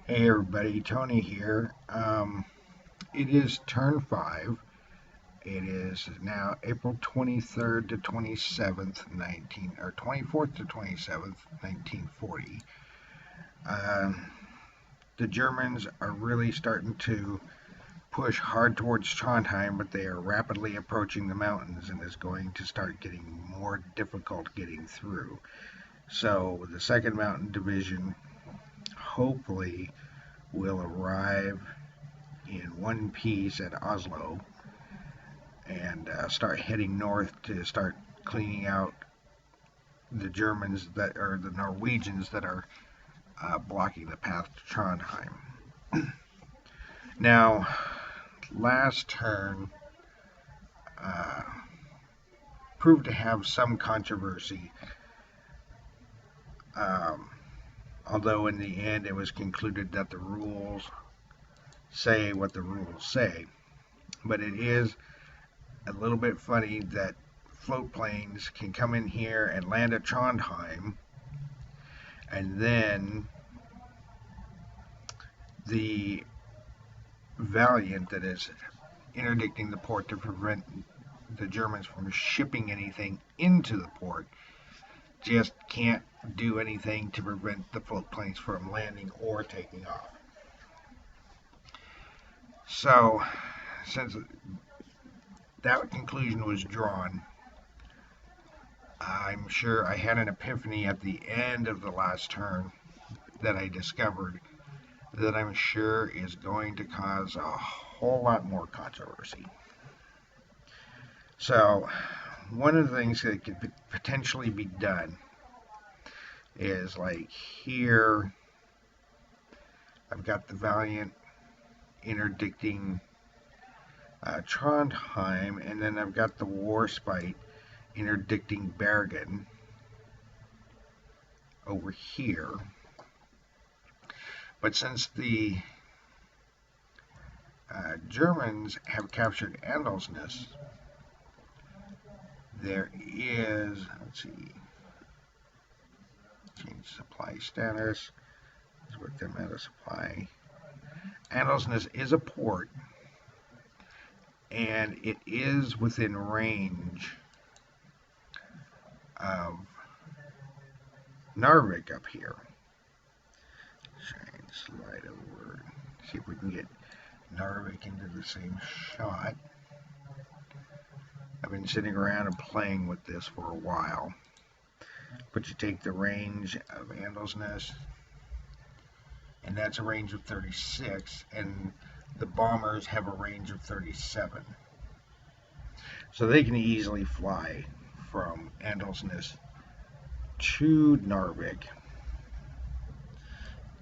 Hey everybody, Tony here. It is turn 5. It is now April 23rd to 27th, 24th to 27th, 1940. Um, the Germans are really starting to push hard towards Trondheim, but they are rapidly approaching the mountains and is going to start getting more difficult getting through. So the 2nd Mountain Division hopefully will arrive in one piece at Oslo and start heading north to start cleaning out the Germans that are the Norwegians that are blocking the path to Trondheim. Now, last turn uh, proved to have some controversy, um, although in the end it was concluded that the rules say what the rules say. But it is a little bit funny that float planes can come in here and land at Trondheim, and then the Valiant that is interdicting the port to prevent the Germans from shipping anything into the port just can't do anything to prevent the float planes from landing or taking off. So, since that conclusion was drawn, I'm sure I had an epiphany at the end of the last turn that I discovered that I'm sure is going to cause a whole lot more controversy. So, one of the things that could potentially be done is like here, I've got the Valiant interdicting Trondheim, and then I've got the Warspite interdicting Bergen over here. But since the Germans have captured Andalsnes, there is, let's see, change supply status, let's work them out of supply. Andalsnes is a port, and it is within range of Narvik up here. Try and slide over, see if we can get Narvik into the same shot. I've been sitting around and playing with this for a while. But you take the range of Andalsnes, and that's a range of 36, and the bombers have a range of 37. So they can easily fly from Andalsnes to Narvik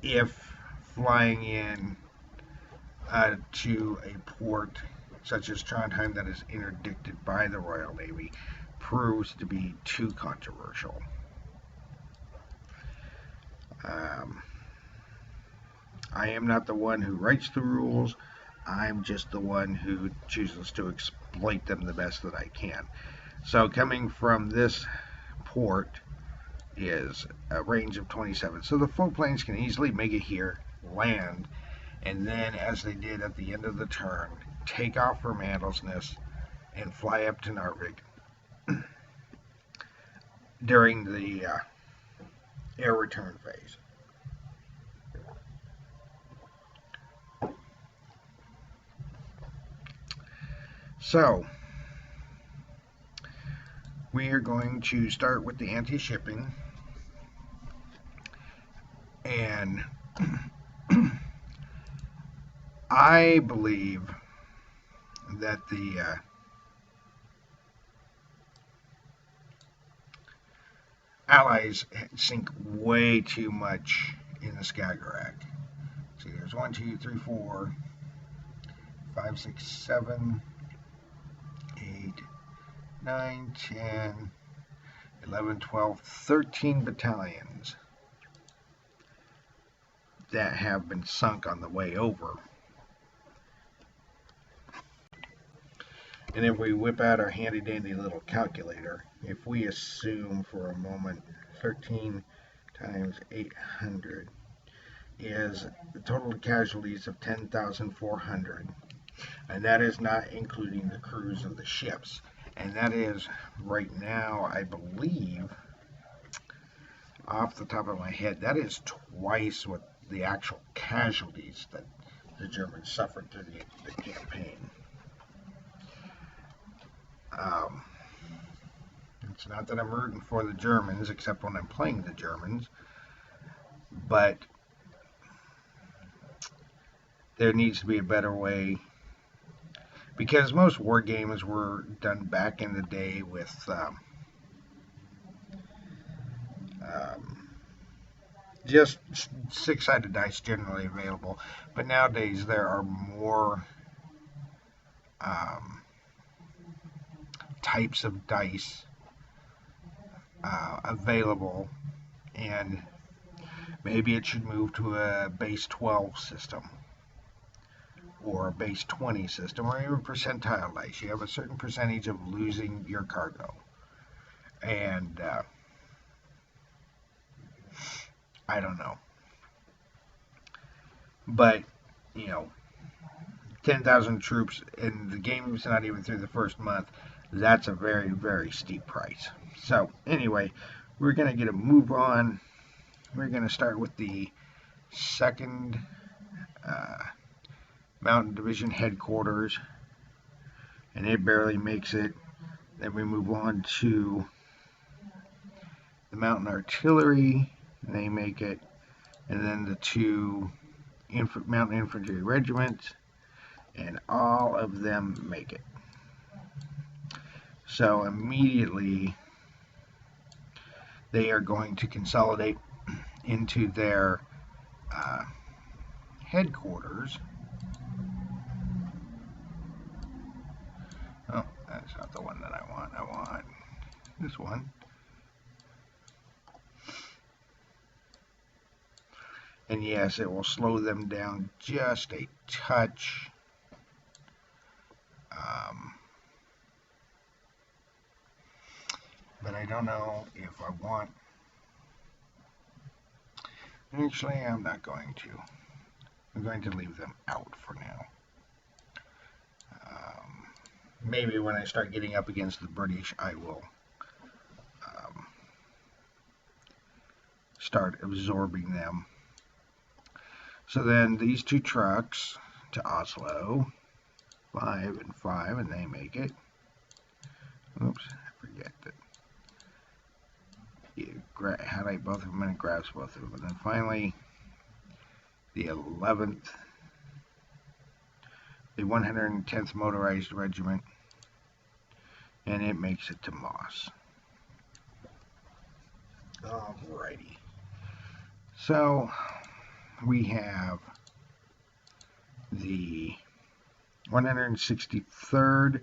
if flying in to a port such as Trondheim that is interdicted by the Royal Navy proves to be too controversial. I am not the one who writes the rules. I'm just the one who chooses to exploit them the best that I can. So coming from this port is a range of 27. So the float planes can easily make it here, land, and then, as they did at the end of the turn, take off from Andalsnes and fly up to Narvik during the air return phase. So, we are going to start with the anti-shipping, and I believe that the Allies sink way too much in the Skagerrak. See, there's 1, 2, 3, 4, 5, 6, 7, 8, 9, 10, 11, 12, 13 battalions that have been sunk on the way over. And if we whip out our handy dandy little calculator, if we assume for a moment 13 times 800, is the total casualties of 10,400, and that is not including the crews of the ships. And that is, right now, I believe, off the top of my head, that is twice what the actual casualties that the Germans suffered through the campaign. It's not that I'm rooting for the Germans, except when I'm playing the Germans, but there needs to be a better way, because most war games were done back in the day with just six-sided dice generally available, but nowadays there are more types of dice available, and maybe it should move to a base 12 system or a base 20 system, or even percentile dice. You have a certain percentage of losing your cargo, and I don't know, but 10,000 troops, and the game's not even through the first month. That's a very, very steep price. So anyway, we're going to get a move on. We're going to start with the 2nd Mountain Division headquarters, and it barely makes it. Then we move on to the Mountain Artillery, and they make it. And then the 2 Mountain Infantry regiments, and all of them make it. So immediately they are going to consolidate into their headquarters. Oh, that's not the one that I want. I want this one. And yes, it will slow them down just a touch. But I don't know if I want. Actually, I'm not going to. I'm going to leave them out for now. Maybe when I start getting up against the British, I will start absorbing them. So then these 2 trucks to Oslo, 5 and 5, and they make it. Oops, I forget that. You highlight both of them and it grabs both of them. And then finally, the 11th, the 110th Motorized Regiment, and it makes it to Moss. Alrighty. So we have the 163rd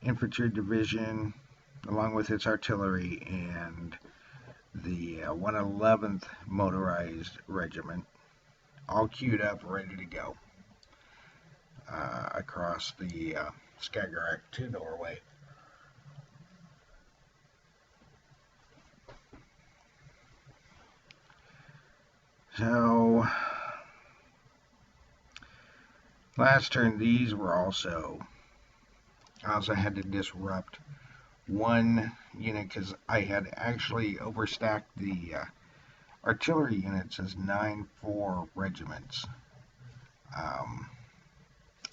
Infantry Division, along with its artillery, and the 111th Motorized Regiment, all queued up, ready to go across the Skagerrak to Norway. So, last turn, these were also, I also had to disrupt one unit because I had actually overstacked the artillery units as 9-4 regiments.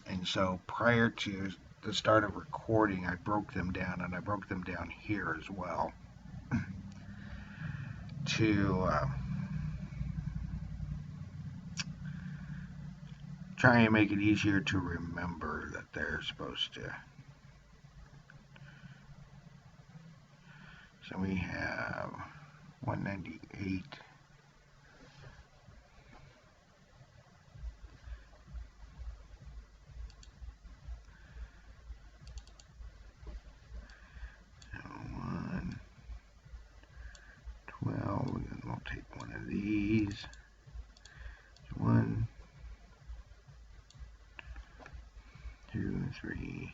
And so prior to the start of recording, I broke them down, and I broke them down here as well to try and make it easier to remember that they're supposed to. So we have 198. So 112, and then we'll take one of these. 1, 2, 3.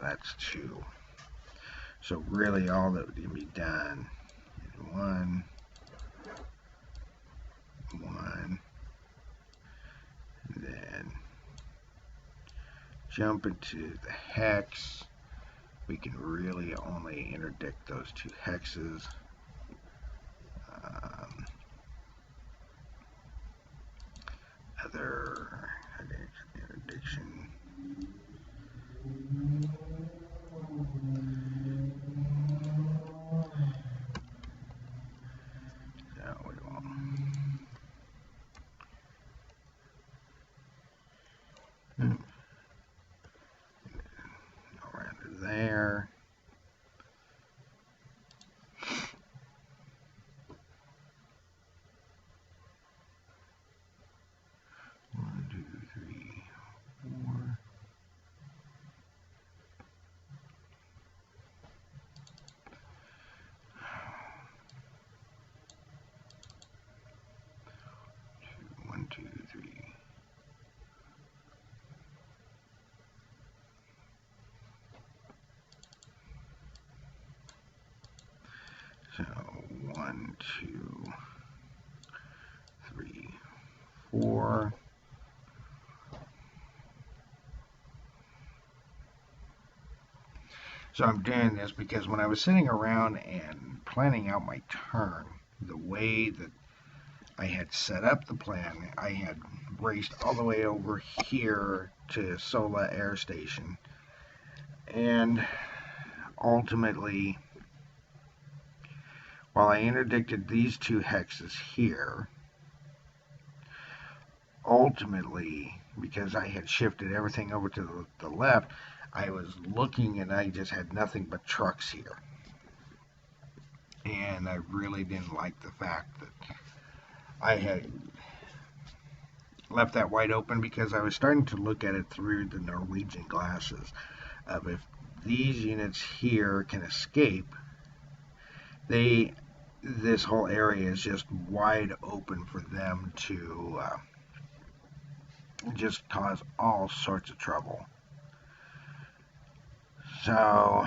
That's 2. So really all that can be done is 1, jump into the hex, we can really only interdict those 2 hexes. Other interdiction. So we want around to there. So 1, 2, 3, 4. So I'm doing this because when I was sitting around and planning out my turn, the way that I had set up the plan, I had raced all the way over here to Sola Air Station, and ultimately, while I interdicted these 2 hexes here, ultimately, because I had shifted everything over to the left, I was looking and I just had nothing but trucks here. And I really didn't like the fact that I had left that wide open, because I was starting to look at it through the Norwegian glasses of if these units here can escape, this whole area is just wide open for them to just cause all sorts of trouble. So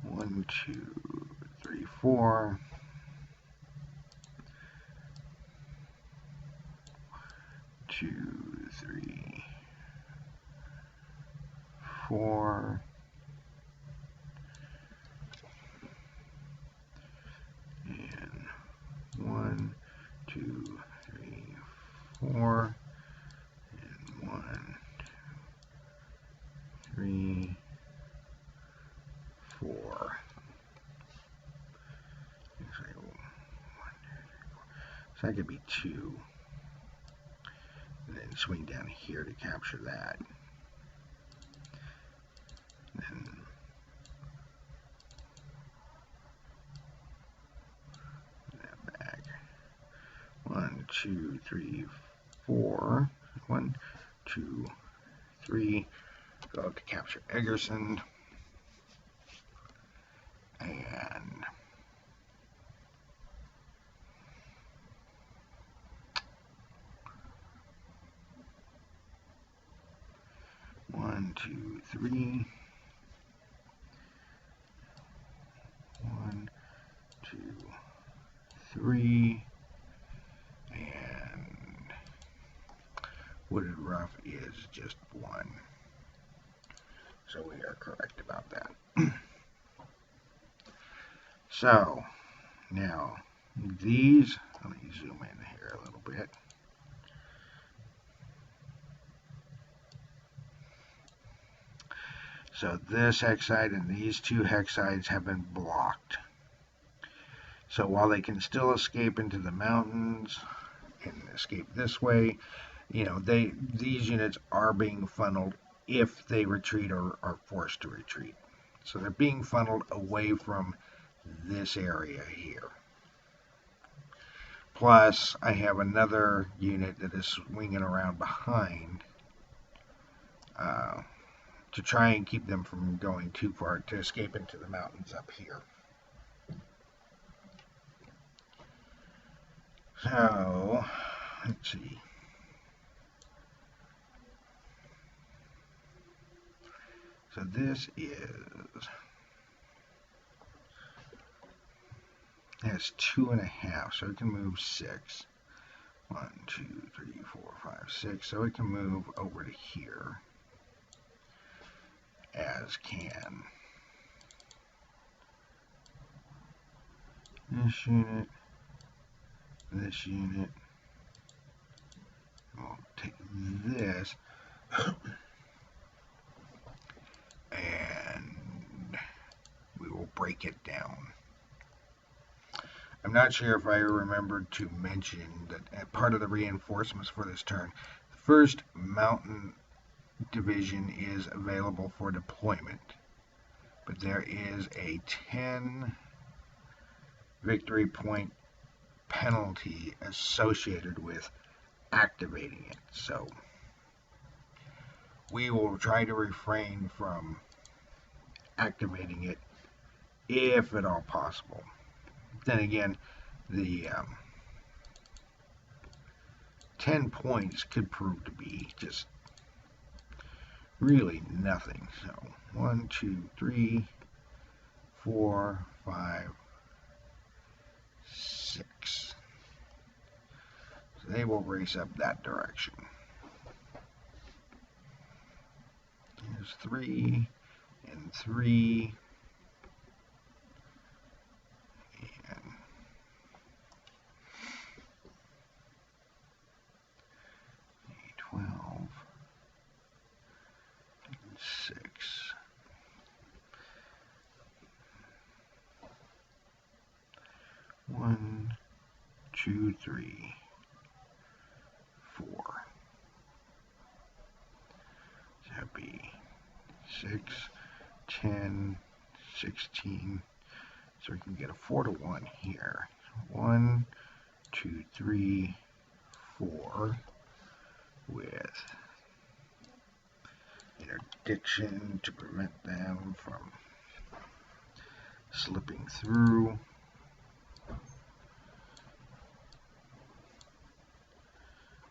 1, 2, 3, 4. 2, 3, 4. And 1, 2, 3, 4. And 1, 2, 3, 4. So that could be 2. And then swing down here to capture that. Then that back. 1, 2, 3, 4. 1, 2, 3. Go to capture Eggerson. And 1, 2, 3. 1, 2, 3. And Wooded Rough is just 1. So we are correct about that. So now these, let me zoom in here a little bit. So this hex side and these 2 hex sides have been blocked. So while they can still escape into the mountains and escape this way, you know, these units are being funneled if they retreat or are forced to retreat. So they're being funneled away from this area here. Plus, I have another unit that is swinging around behind to try and keep them from going too far to escape into the mountains up here. So, let's see. So this has 2.5, so it can move 6. 1, 2, 3, 4, 5, 6. So it can move over to here, as can this unit, this unit. We'll take this and we will break it down. I'm not sure if I remembered to mention that part of the reinforcements for this turn, the 1st Mountain Division is available for deployment, but there is a 10 victory point penalty associated with activating it. So we will try to refrain from activating it if at all possible. Then again, the 10 points could prove to be just really nothing. So 1, 2, 3, 4, 5, 6. So they will race up that direction. There's 3 and 3. And 12 and 6. 1, 2, 3, 4. So that'd be 6, 10, 16. So we can get a 4-to-1 here. 1, 2, 3, 4 with interdiction to prevent them from slipping through.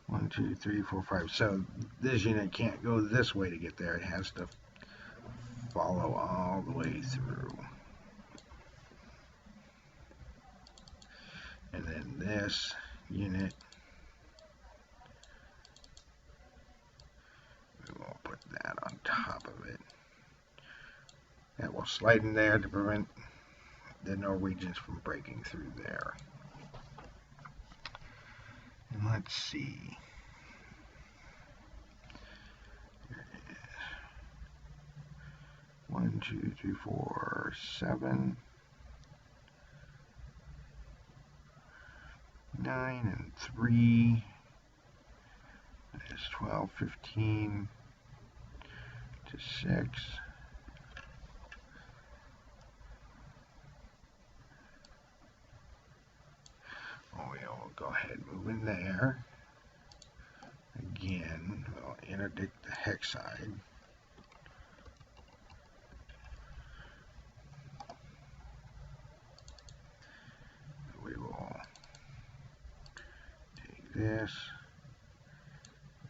One, 2, 3, 4, 5. So this unit can't go this way to get there. It has to follow all the way through. And then this unit, we will put that on top of it. That will slide in there to prevent the Norwegians from breaking through there. And let's see. There it is. 1, 2, 3, 4, 7. 9 and 3. That is 12, 15 to 6. We'll go ahead and move in there. Again, we'll interdict the hex side. We will take this,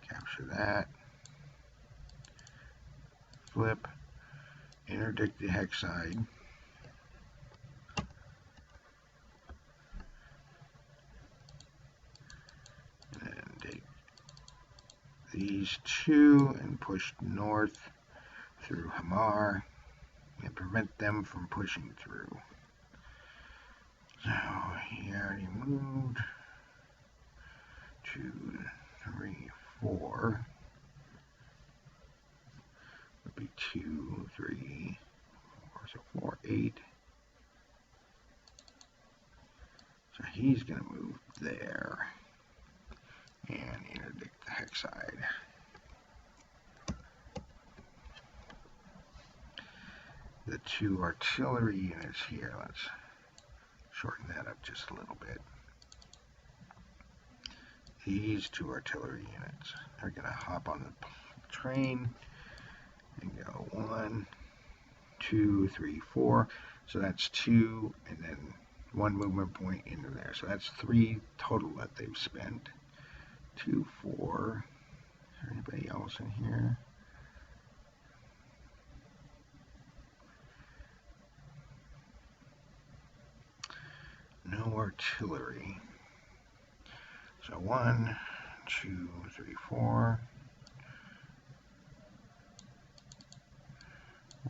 capture that, flip, interdict the hex side. These two and push north through Hamar and prevent them from pushing through. So he already moved. 2, 3, 4. Would be 2, 3, 4, so 4, 8. So he's going to move there and interdict the hex side. The 2 artillery units here, let's shorten that up just a little bit. These 2 artillery units are going to hop on the train and go 1, 2, 3, 4. So that's 2 and then 1 movement point into there. So that's 3 total that they've spent. 2, 4. Is there anybody else in here? No artillery. So 1, 2, 3, 4.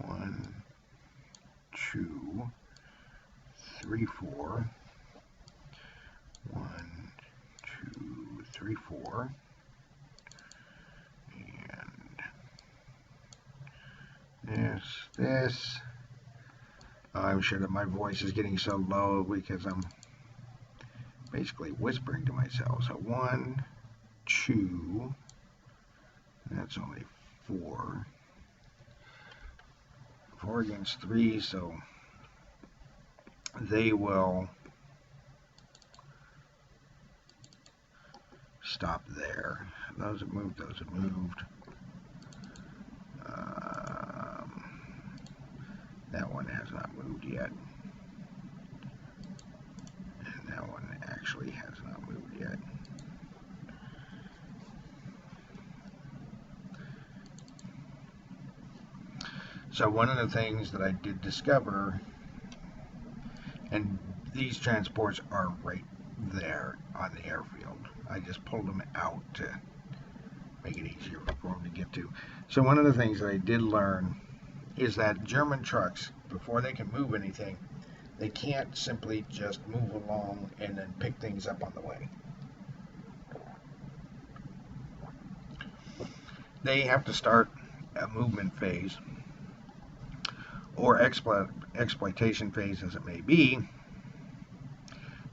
1, 2, 3, 4. 1, 2, 3, 4. And this. I'm sure that my voice is getting so low because I'm basically whispering to myself. So 1, 2, that's only 4. 4 against 3, so they will stop there. Those have moved, those have moved. That one has not moved yet. And that one actually has not moved yet. So one of the things that I did discover, and these transports are right there on the airfield. I just pulled them out to make it easier for them to get to. So one of the things that I did learn is that German trucks, before they can move anything, they can't simply just move along and then pick things up on the way. They have to start a movement phase or exploitation phase, as it may be,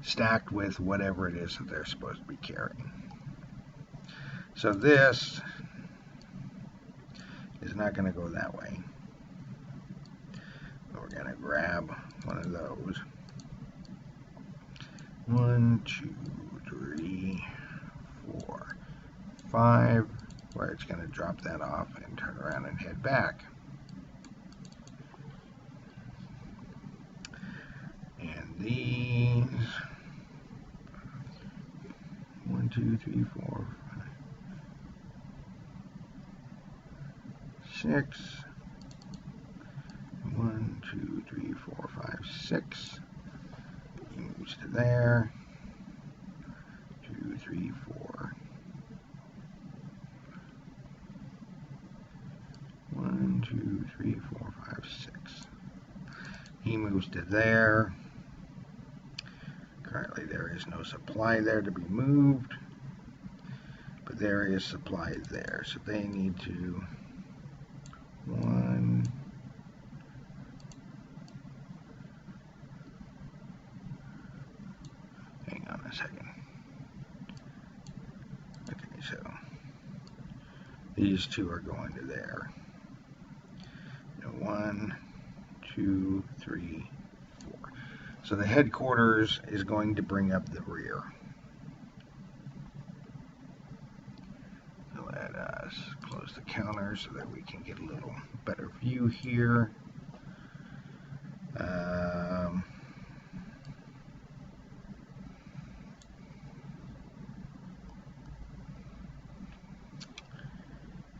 stacked with whatever it is that they're supposed to be carrying. So this is not going to go that way. We're going to grab one of those. 1, 2, 3, 4, 5, where it's going to drop that off and turn around and head back. And these 1, 2, 3, 4, 5, 6. 1, 2, 3, 4, 5, 6. He moves to there. 2, 3, 4. 1, 2, 3, 4, 5, 6. He moves to there. Currently there is no supply there to be moved, but there is supply there. So they need to 1, hang on a second. Okay, so these two are going to there. 1, 2, 3, 4. So the headquarters is going to bring up the rear. Let us close the counter so that we can get a little better view here.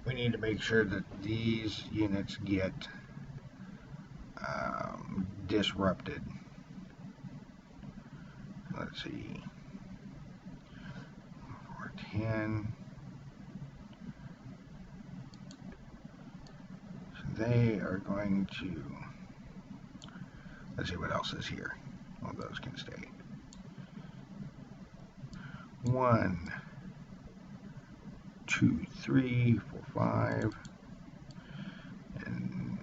We need to make sure that these units get disrupted. Let's see. 410. So they are going to. Let's see what else is here. All those can stay. 1, 2, 3, 4, 5. And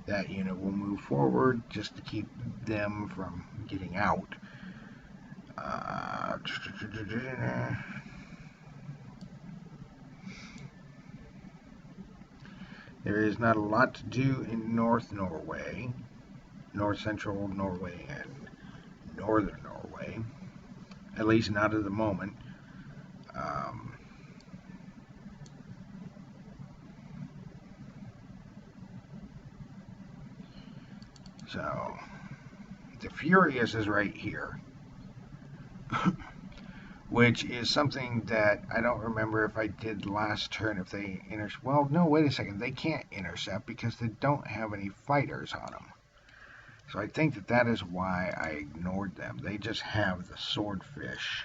that unit will move forward just to keep them from getting out. There is not a lot to do in North Norway, North Central Norway, and Northern Norway, at least not at the moment. So the Furious is right here, which is something that I don't remember if I did last turn, if they well, no, wait a second, they can't intercept because they don't have any fighters on them. So I think that that is why I ignored them. They just have the swordfish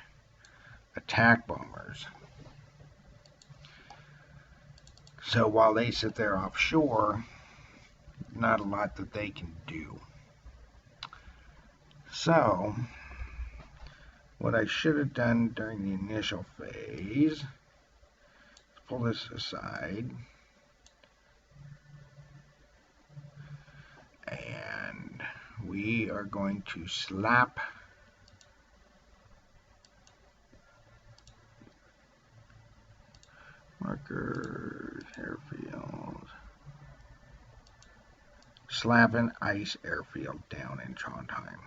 attack bombers. So while they sit there offshore, not a lot that they can do. So what I should have done during the initial phase, pull this aside, and we are going to slap markers, airfield, slap an ice airfield down in Trondheim.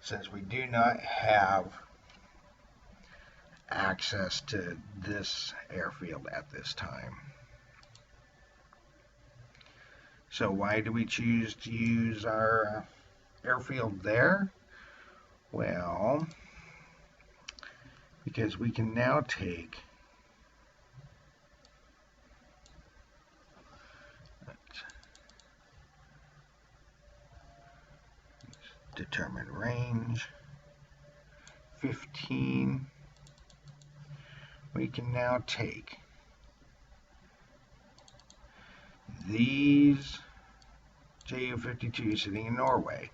Since we do not have access to this airfield at this time. So why do we choose to use our airfield there? Well, because we can now take determine range 15. We can now take these Ju-52 sitting in Norway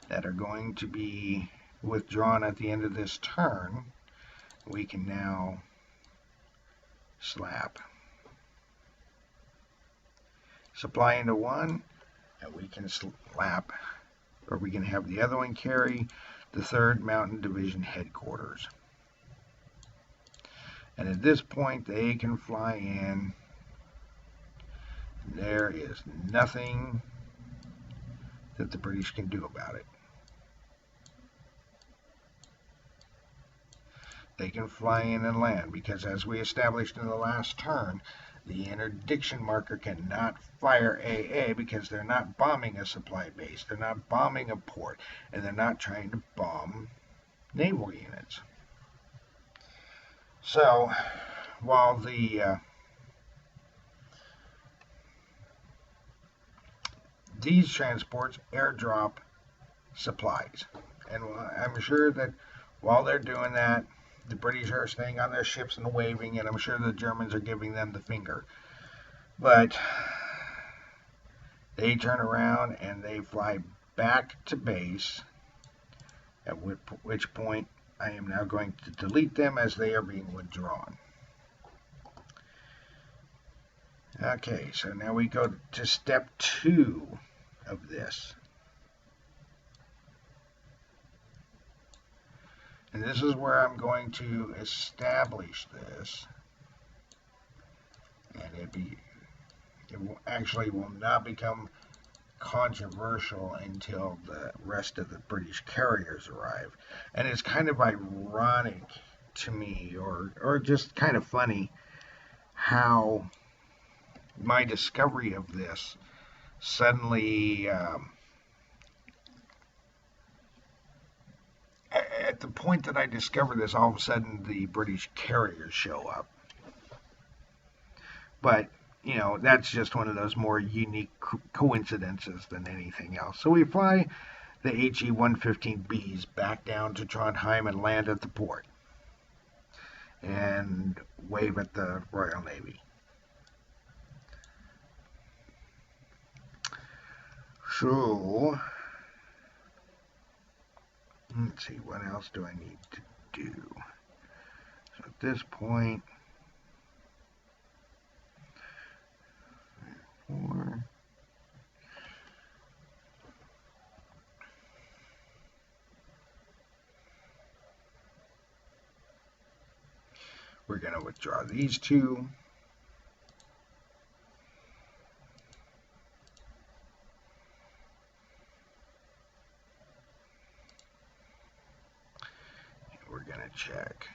that are going to be withdrawn at the end of this turn. We can now slap supply into one, and we can slap, or we can have the other one carry the 3rd Mountain Division headquarters. And at this point, they can fly in. There is nothing that the British can do about it. They can fly in and land because, as we established in the last turn, the interdiction marker cannot fire AA because they're not bombing a supply base, they're not bombing a port, and they're not trying to bomb naval units. So, while these transports airdrop supplies, and I'm sure that while they're doing that, the British are staying on their ships and waving, and I'm sure the Germans are giving them the finger. But they turn around and they fly back to base, at which point I am now going to delete them as they are being withdrawn. Okay, so now we go to step 2 of this. And this is where I'm going to establish this. And it actually will not become controversial until the rest of the British carriers arrive. And it's kind of ironic to me, or just kind of funny, how my discovery of this suddenly, at the point that I discover this, all of a sudden the British carriers show up. But, you know, that's just one of those more unique coincidences than anything else. So we fly the HE-115Bs back down to Trondheim and land at the port. And wave at the Royal Navy. So, let's see, what else do I need to do? So at this point, 4. We're going to withdraw these 2. We're going to check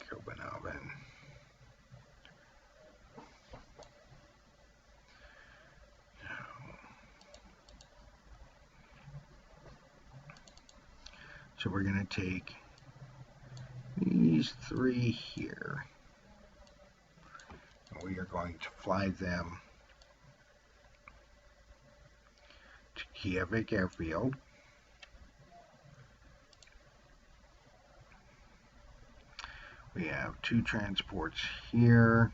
Copenhagen. So we're going to take these 3 here. we are going to fly them to Kiev Airfield. We have 2 transports here.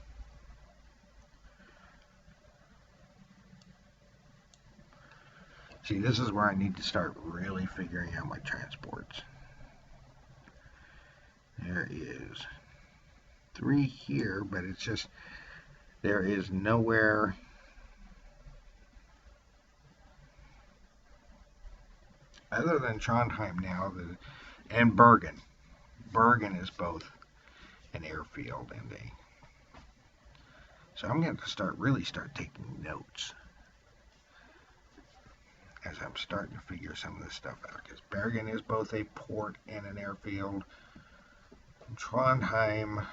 See, this is where I need to start really figuring out my transports. There is 3 here, but it's just, there is nowhere. Other than Trondheim now, and Bergen. Bergen is both an airfield and a. So I'm going to really start taking notes as I'm starting to figure some of this stuff out. Because Bergen is both a port and an airfield. Trondheim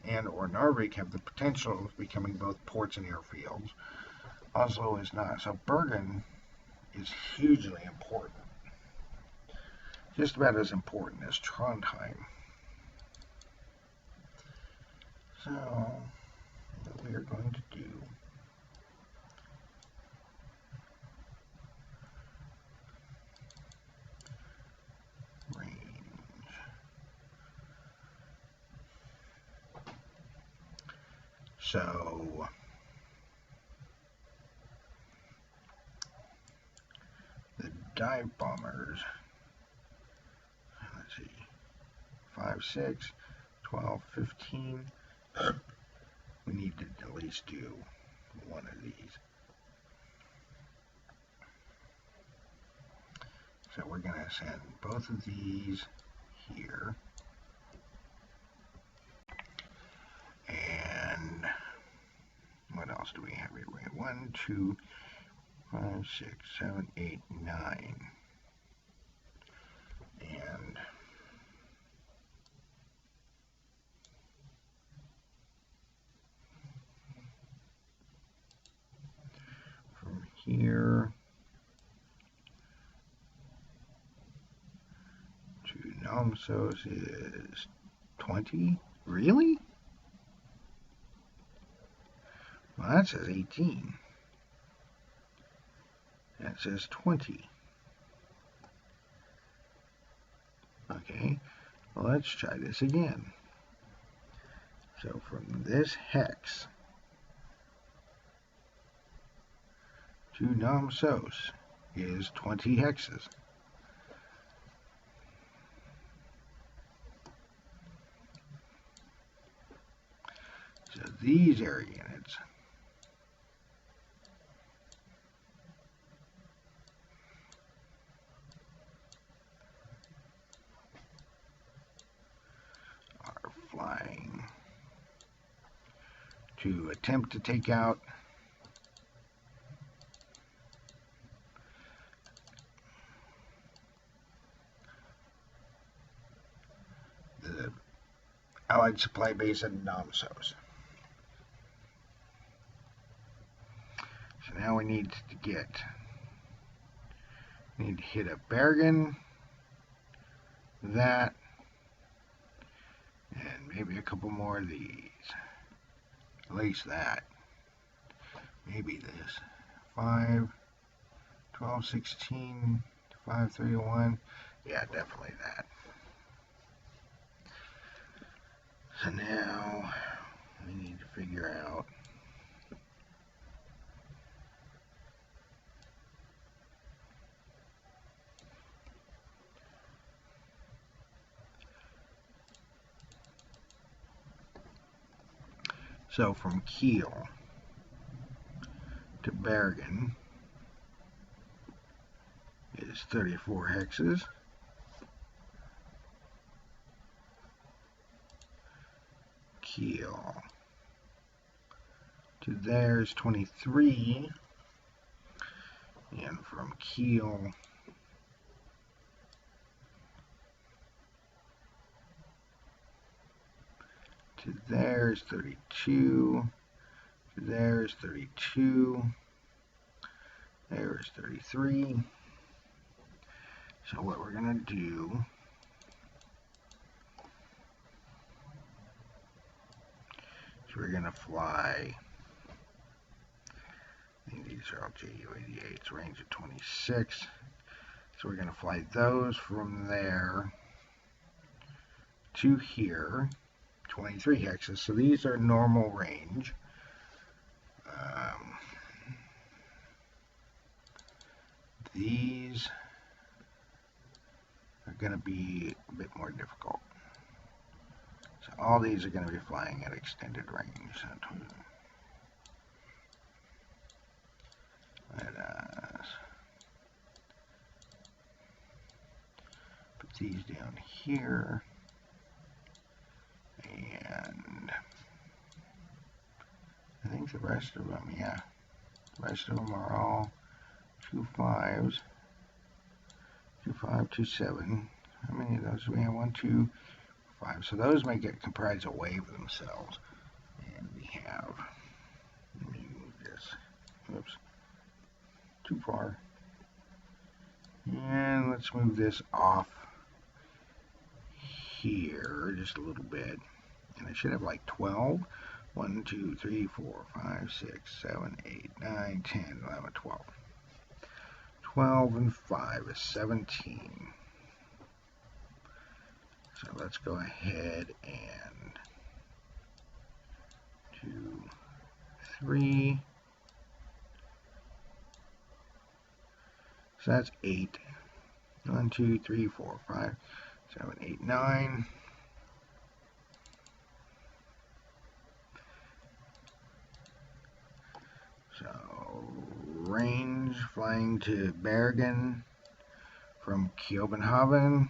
and or Narvik have the potential of becoming both ports and airfields. Oslo is not. So Bergen is hugely important. Just about as important as Trondheim. So, what we are going to do range. So, the dive bombers, let's see, 5, 6, 12, 15. We need to at least do one of these. So we're going to send both of these here. And what else do we have here? We have 1, 2, 5, 6, 7, 8, 9. And from here to Namsos is 20? Really? Well, that says 18. That says 20. Okay, well, let's try this again. So from this hex to Namsos is 20 hexes. So these area units are flying to attempt to take out the Allied supply base at Namsos. So now we need to hit a Bergen, that, and maybe a couple more of these. At least that. Maybe this. 5, 12, 16, 5, 3, 1. Yeah, definitely that. So now we need to figure out so from Kiel to Bergen is 34 hexes. Kiel to there is 23, and from Kiel to there is 32, to there is 32, there is 33. So what we're going to do is So we're going to fly, I think these are all JU-88s, range of 26. So we're going to fly those from there to here, 23 hexes. So these are normal range. These are going to be a bit more difficult. So all these are going to be flying at extended range. Let us put these down here. And I think the rest of them, yeah. The rest of them are all 2.5s. 2.5, 2.7. How many of those do we have? 1, 2, 5. So those may get comprise a wave themselves. And we have, let me move this. Oops. Too far. And let's move this off here just a little bit. And I should have like 12. 1, 2, 3, 4, 5, 6, 7, 8, 9, 10, 11, 12. 12 and 5 is 17. So let's go ahead and 2, 3. So that's 8. 1, 2, 3, 4, 5, 7, 8, 9. So range flying to Bergen from Copenhagen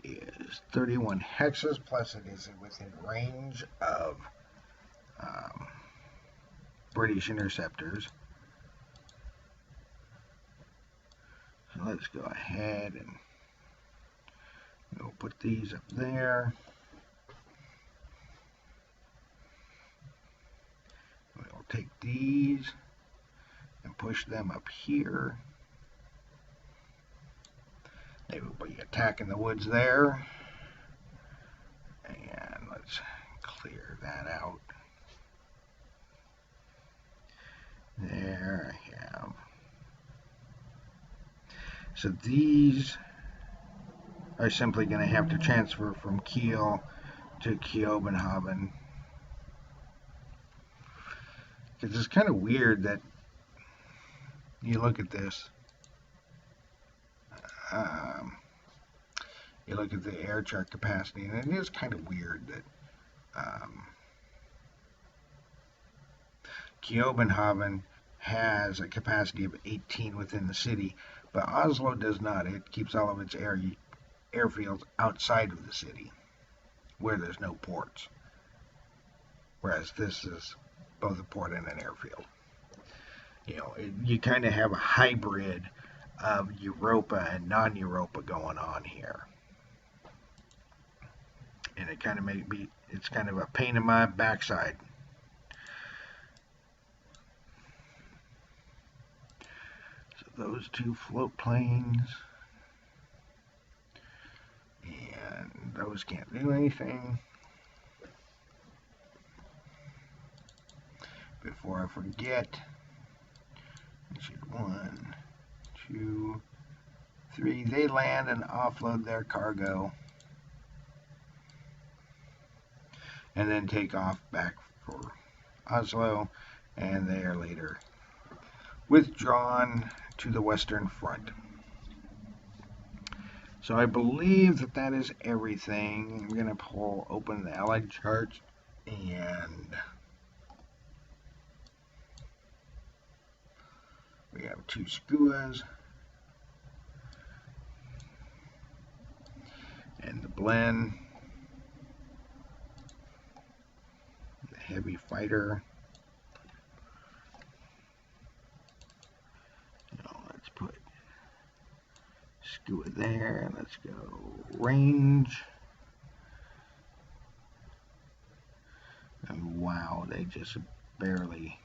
is 31 hexes, plus it is within range of British interceptors. So let's go ahead and we'll put these up there. We'll take these and push them up here. They will be attacking the woods there. And let's clear that out. There I have. So these are simply going to have to transfer from Kiel to Copenhagen. Because it's kind of weird that you look at this. You look at the air chart capacity, and it is kind of weird that Copenhagen has a capacity of 18 within the city, but Oslo does not. It keeps all of its airfields outside of the city, where there's no ports. Whereas this is both a port and an airfield. You know, you kind of have a hybrid of Europa and non-Europa going on here. And it kind of it's kind of a pain in my backside. So those two float planes. And those can't do anything. Before I forget, I should 1, 2, 3. They land and offload their cargo. And then take off back for Oslo, and they are later withdrawn to the Western Front. So I believe that that is everything. I'm going to open the Allied charts, and we have 2 skuas and the blend. Heavy fighter. Now let's put skua there. Let's go range. And wow, they just barely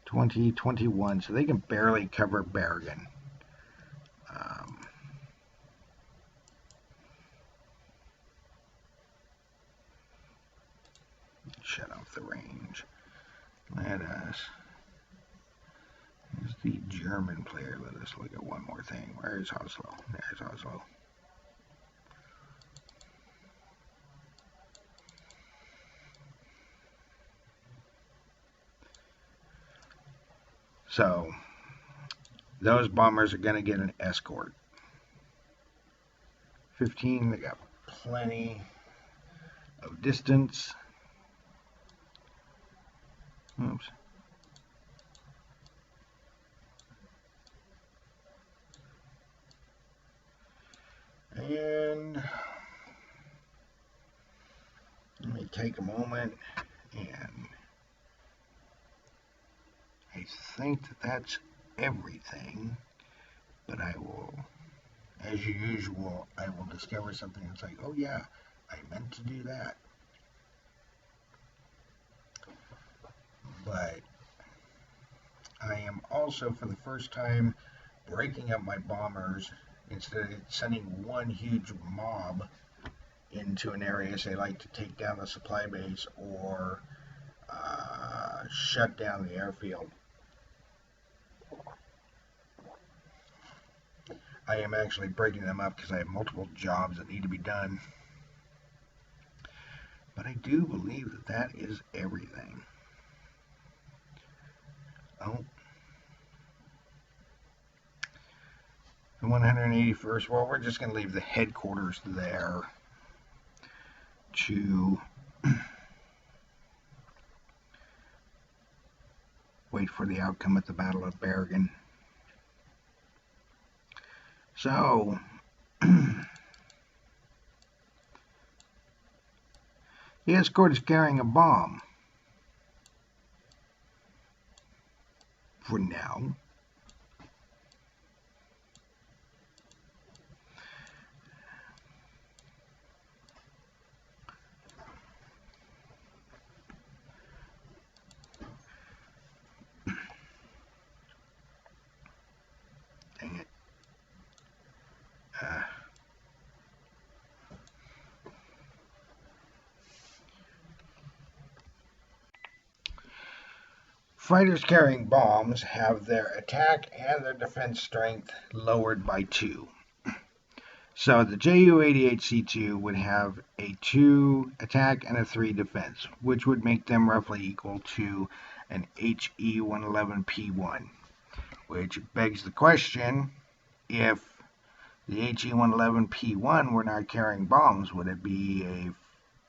20, 21, so they can barely cover Bergen. shut off the range. Let us, here's the German player. Let us look at one more thing. Where's Oslo? There's Oslo. So, those bombers are going to get an escort. 15, they got plenty of distance. Oops. And let me take a moment, and I think that that's everything, but I will, as usual, I will discover something that's like, oh yeah, I meant to do that. But I am also, for the first time, breaking up my bombers. Instead of sending one huge mob into an area, say like to take down the supply base or shut down the airfield, I am actually breaking them up because I have multiple jobs that need to be done. But I do believe that that is everything. Oh. The 181st, well, we're just going to leave the headquarters there to wait for the outcome at the Battle of Bergen. So, the escort is carrying a bomb. For now. Dang it. Fighters carrying bombs have their attack and their defense strength lowered by 2. So the Ju-88C2 would have a 2 attack and a 3 defense, which would make them roughly equal to an HE-111P1, which begs the question, if the HE-111P1 were not carrying bombs, would it be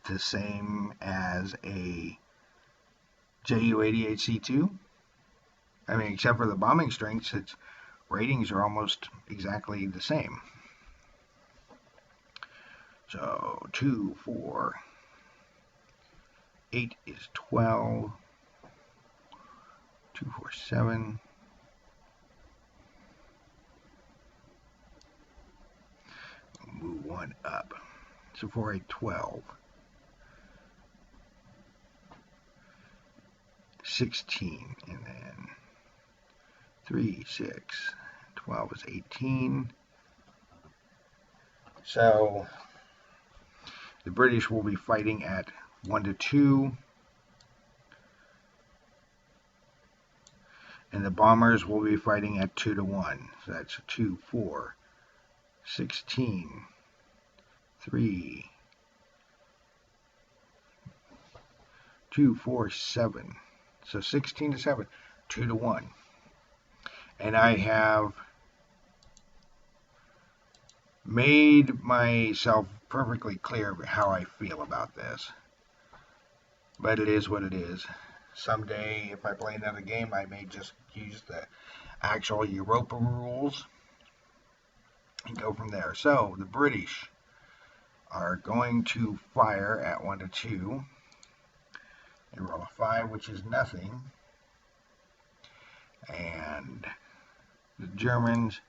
the same as a Ju-88C2? I mean, except for the bombing strengths, its ratings are almost exactly the same. So 2, 4, 8 is 12. 2, 4, 7. Move 1 up. So 4, 8, 12. 16, and then 3, 6, 12 is 18. So the British will be fighting at 1 to 2, and the bombers will be fighting at 2 to 1. So that's 2, 4, 16, 3, 2, 4, 7. So 16 to 7, 2 to 1. And I have made myself perfectly clear how I feel about this. But it is what it is. Someday, if I play another game, I may just use the actual Europa rules and go from there. So, the British are going to fire at 1 to 2. They roll a 5, which is nothing. And the Germans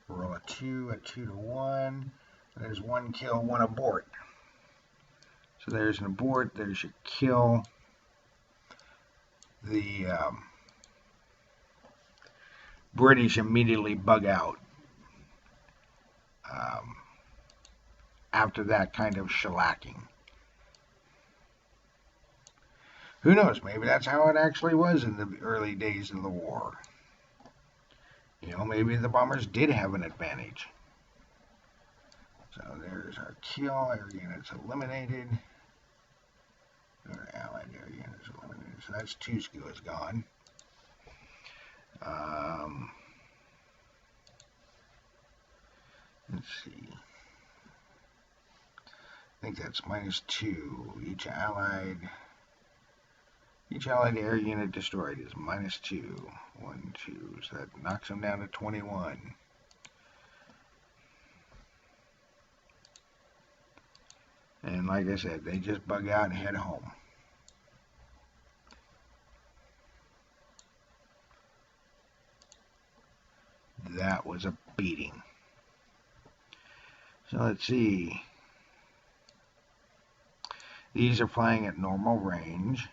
roll a 2 at 2 to 1. There's 1 kill, 1 abort. So there's an abort, there's your kill. The British immediately bug out after that kind of shellacking. Who knows? Maybe that's how it actually was in the early days of the war. You know, maybe the bombers did have an advantage. So there's our kill. Air units eliminated. Our allied air units eliminated. So that's 2 skuas gone. Let's see. I think that's -2. Each allied air unit destroyed is -2. 1, 2. So that knocks them down to 21. And like I said, they just bug out and head home. That was a beating. So let's see. These are flying at normal range.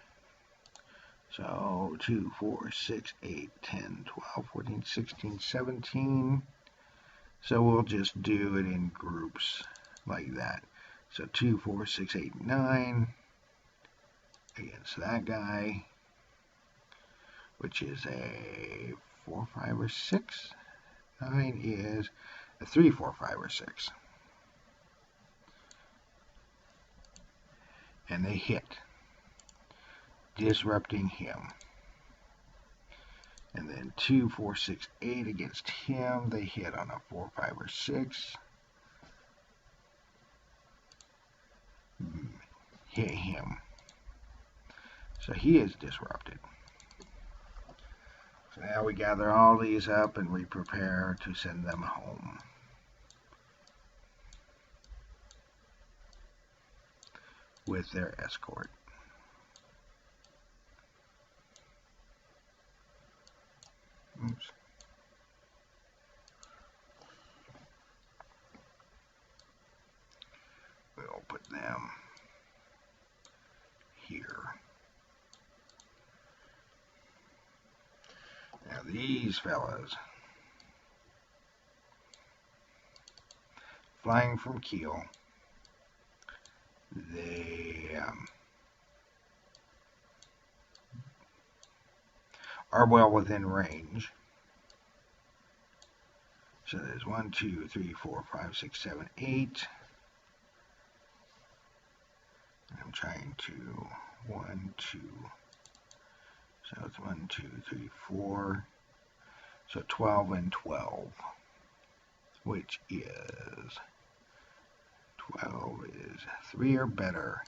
So 2, 4, 6, 8, 10, 12, 14, 16, 17. So we'll just do it in groups like that. So 2, 4, 6, 8, 9 against that guy, which is a 4, 5, or 6. 9 is a 3, 4, 5, or 6. And they hit, disrupting him. And then 2, 4, 6, 8 against him. They hit on a 4, 5, or 6. Hit him. So he is disrupted. So now we gather all these up and we prepare to send them home. With their escort. Oops. We'll put them here. Now these fellas, flying from Kiel, they are well within range. So there's 1, 2, 3, 4, 5, 6, 7, 8. And I'm trying to 1, 2. So it's 1, 2, 3, 4. So 12 and 12, which is 12 is 3 or better.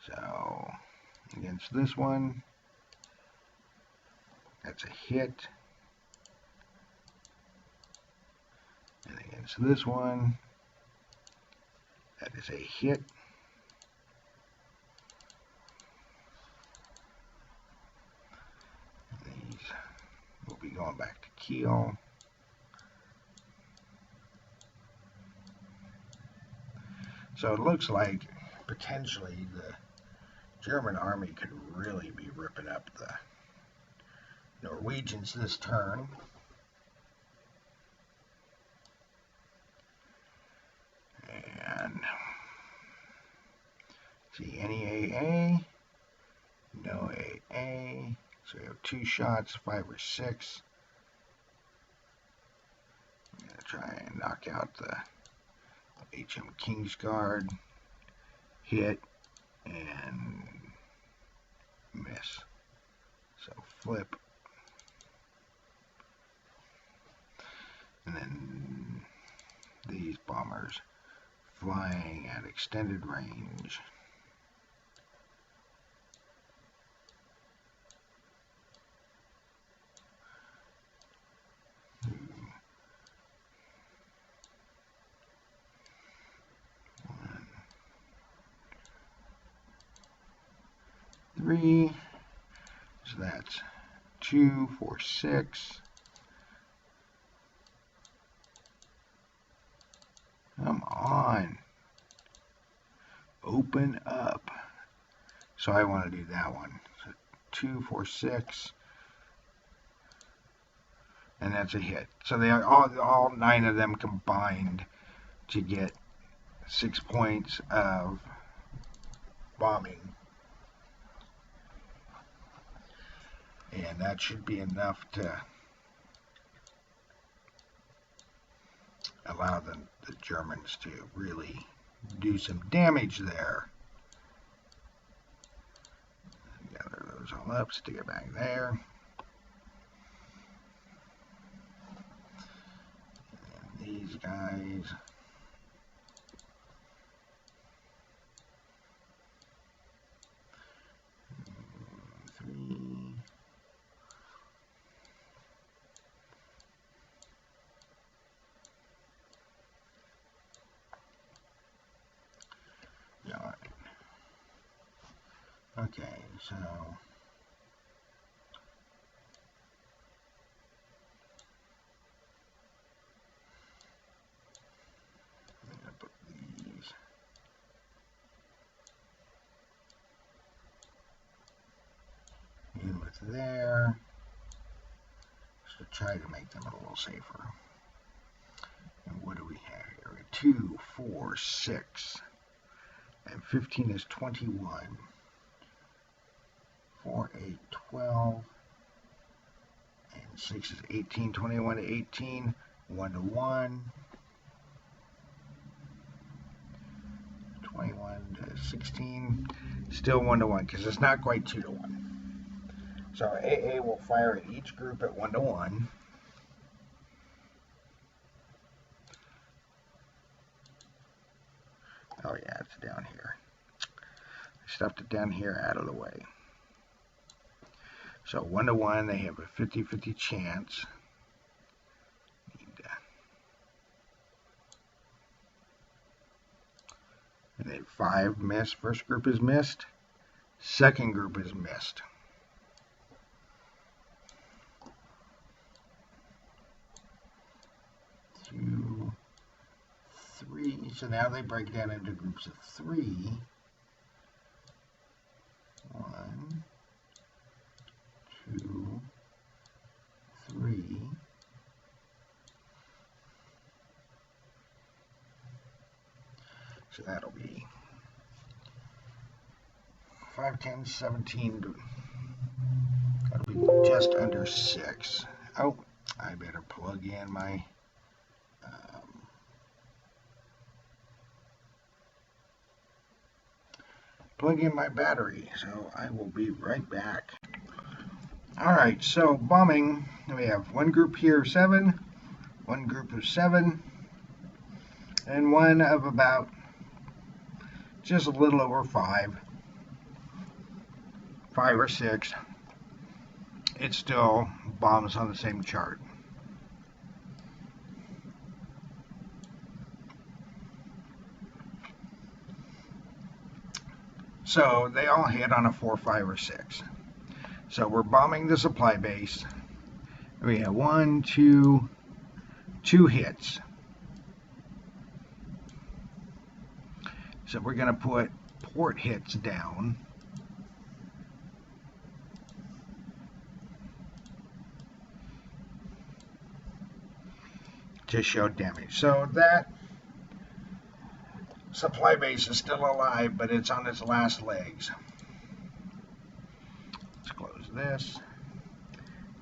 So against this one, that's a hit. And against this one, that is a hit. These will be going back to Kiel. So it looks like potentially the German army could really be ripping up the Norwegians this turn. And see, any AA? No AA. So we have 2 shots, 5 or 6. I'm going to try and knock out the HM Kingsguard. Hit and miss. So flip. And then these bombers flying at extended range. One, 3. So that's 2, 4, 6. Come on. Open up. So I want to do that one. So 2, 4, 6. And that's a hit. So they are all 9 of them combined to get 6 points of bombing And that should be enough to allow the Germans to really do some damage there. Gather those all up, stick it back there. And these guys. Okay, so I'm going to put these in with there, just to try to make them a little safer. And what do we have here? 2, 4, 6, and 15 is 21. 4, 8, 12, and 6 is 18, 21 to 18, 1 to 1, 21 to 16, still 1 to 1, because it's not quite 2 to 1. So AA will fire at each group at 1 to 1. Oh yeah, it's down here. I stuffed it down here out of the way. So 1 to 1, they have a 50-50 chance. And then 5 missed. First group is missed. Second group is missed. Two, 3. So now they break down into groups of 3. 1, 2, 3. So that'll be 5, 10, 17. That'll be just under 6. Oh, I better plug in my battery. So I will be right back. Alright, so bombing, we have one group here 7, one group of 7, and one of about just a little over 5 or 6. It still bombs on the same chart. So they all hit on a 4, 5, or 6. So we're bombing the supply base. We have 1, 2 hits. So we're going to put port hits down. To show damage. So that supply base is still alive, but it's on its last legs. Let's close this.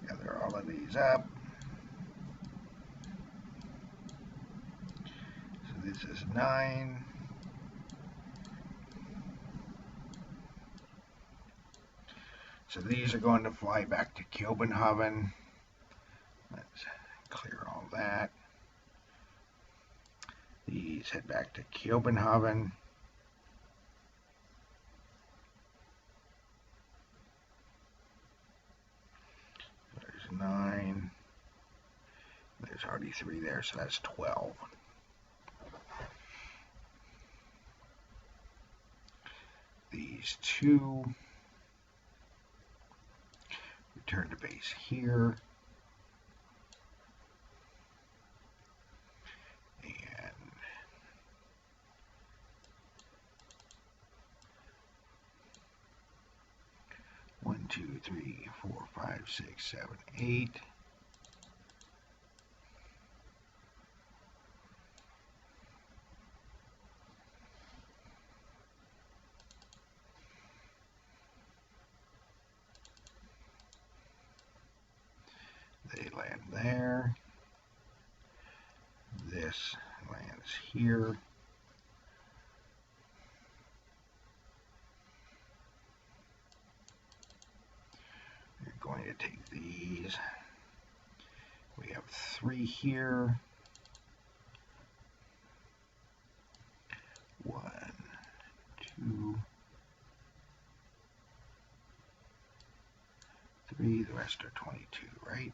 Gather all of these up. So this is 9. So these are going to fly back to Copenhagen. Let's clear all that. These head back to Copenhagen. There's 9. There's already 3 there, so that's 12. These 2 return to base here. And 1, 2, 3, 4, 5, 6, 7, 8. They land there. This lands here. We're going to take these. We have 3 here. 1, 2, 3. The rest are 22, right?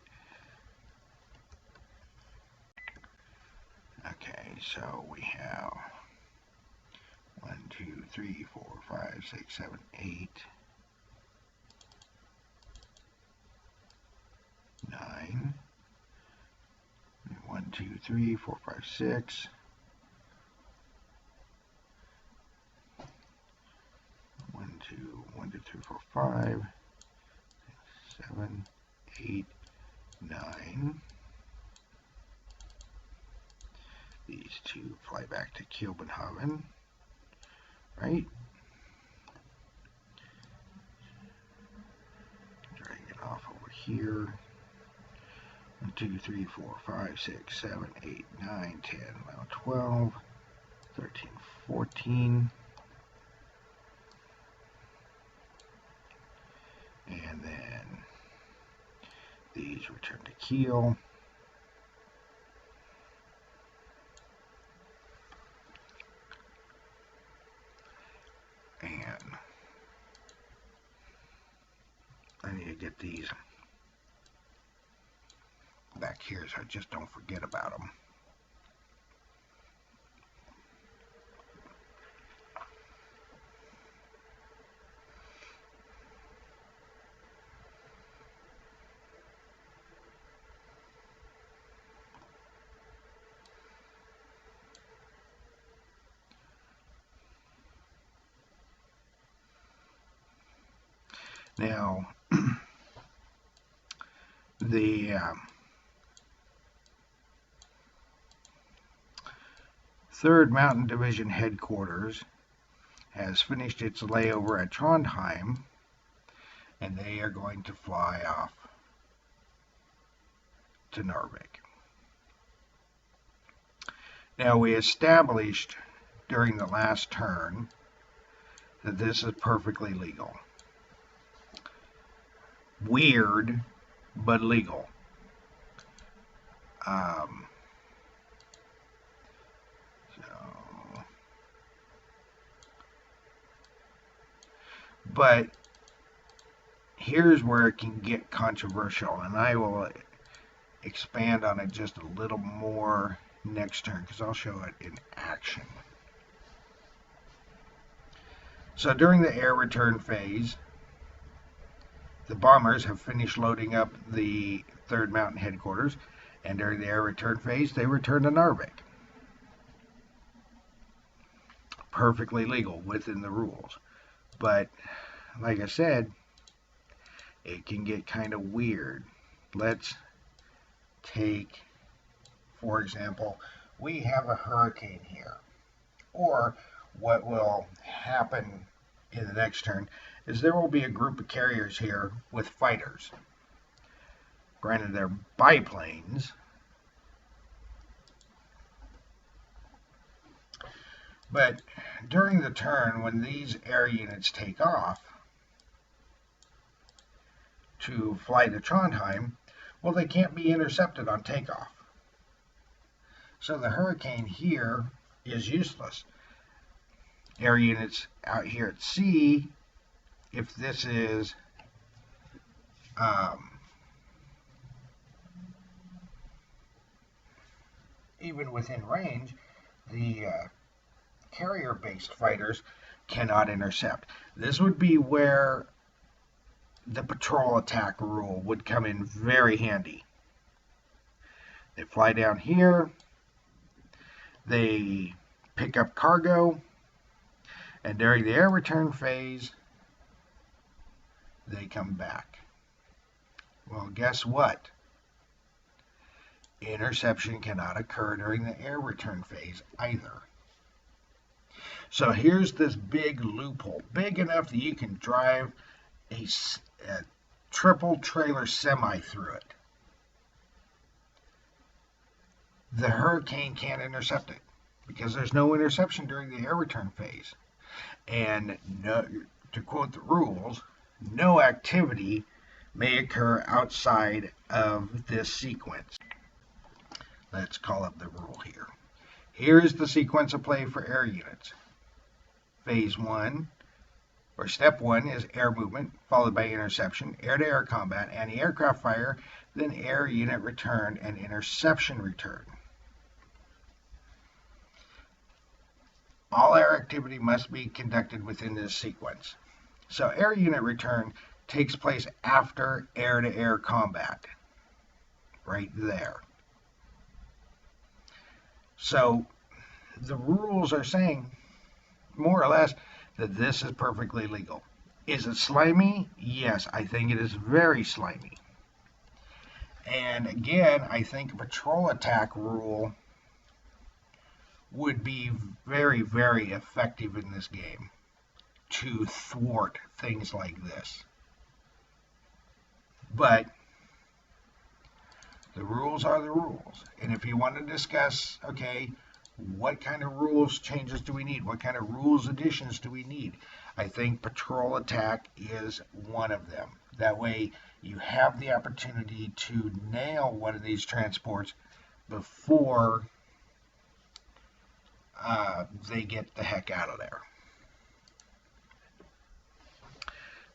Okay, so we have 1, 2, 3, 4, 5, 6, 7, 8, 9. 1, 2, 3, 4, 5, 6. 1, 2, 1, 2, 3, 4, 5, 6, 7, 8, 9. These 2 fly back to Kjöbenhavn, right? Drag it off over here. 1, 2, 3, 4, 5, 6, 7, 8, 9, 10, 11, 12, 13, 14. And then these return to Kiel. And I need to get these back here so I just don't forget about them. Now, the 3rd Mountain Division headquarters has finished its layover at Trondheim, and they are going to fly off to Narvik. Now, we established during the last turn that this is perfectly legal. Weird, but legal. But here's where it can get controversial, and I will expand on it just a little more next turn because I'll show it in action. So during the air return phase, the bombers have finished loading up the 3rd Mountain headquarters, and during the air return phase, they return to Narvik. Perfectly legal within the rules. But, like I said, it can get kind of weird. Let's take, for example, we have a hurricane here. Or what will happen in the next turn is there will be a group of carriers here with fighters. Granted, they're biplanes, but during the turn, when these air units take off to fly to Trondheim, well, they can't be intercepted on takeoff. So the hurricane here is useless. Air units out here at sea, if this is even within range, the carrier-based fighters cannot intercept. This would be where the patrol attack rule would come in very handy. They fly down here, they pick up cargo, and during the air return phase, they come back. Well, guess what? Interception cannot occur during the air return phase either. So here's this big loophole, big enough that you can drive a triple trailer semi through it. the hurricane can't intercept it because there's no interception during the air return phase. And no, to quote the rules, no activity may occur outside of this sequence. Let's call up the rule here. Here is the sequence of play for air units. Phase 1, or step 1, is air movement, followed by interception, air-to-air combat, anti-aircraft fire, then air unit return and interception return. All air activity must be conducted within this sequence. So air unit return takes place after air-to-air combat, right there. So the rules are saying, more or less, that this is perfectly legal. Is it slimy? Yes, I think it is very slimy. And again, I think a patrol attack rule would be very, very effective in this game to thwart things like this. But the rules are the rules. And if you want to discuss, okay, what kind of rules changes do we need? What kind of rules additions do we need? I think patrol attack is one of them. That way you have the opportunity to nail one of these transports before they get the heck out of there.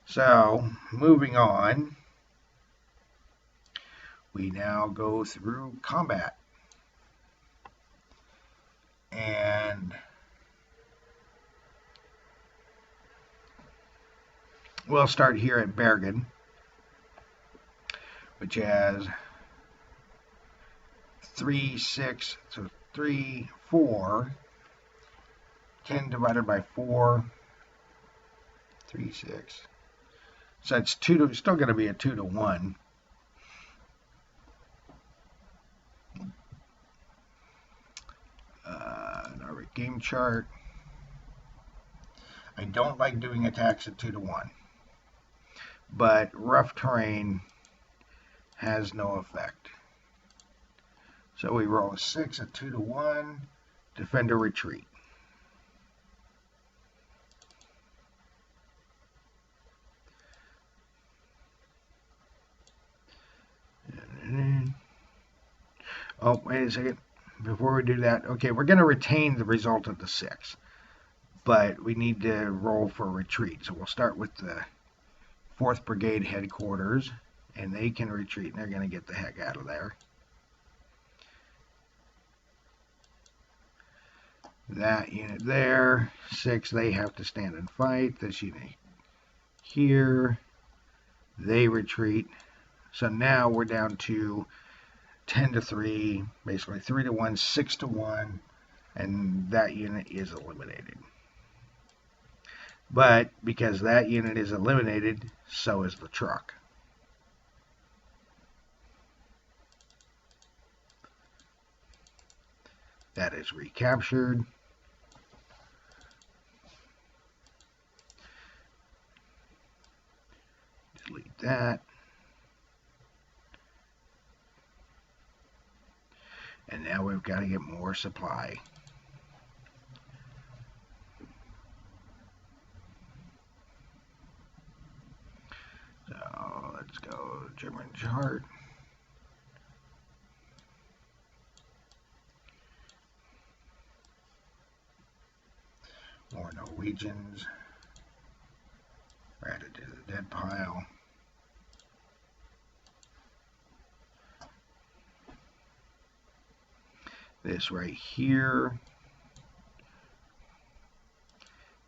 So, moving on, we now go through combat. And we'll start here at Bergen, which has 3, 6, so 3, 4, 10 divided by 4, 3, 6. So it's still going to be a 2 to 1. Narvik game chart. I don't like doing attacks at 2 to 1, but rough terrain has no effect. So we roll a 6 at 2 to 1, defender retreat. Oh, wait a second. Before we do that, okay, we're going to retain the result of the 6, but we need to roll for retreat. So we'll start with the 4th Brigade headquarters, and they can retreat, and they're going to get the heck out of there. That unit there, 6, they have to stand and fight. This unit here, they retreat. So now we're down to 10 to 3, basically 3 to 1, 6 to 1, and that unit is eliminated. But because that unit is eliminated, so is the truck. That is recaptured. Delete that. And now we've got to get more supply. So let's go German chart. More Norwegians. We're added to the dead pile. This right here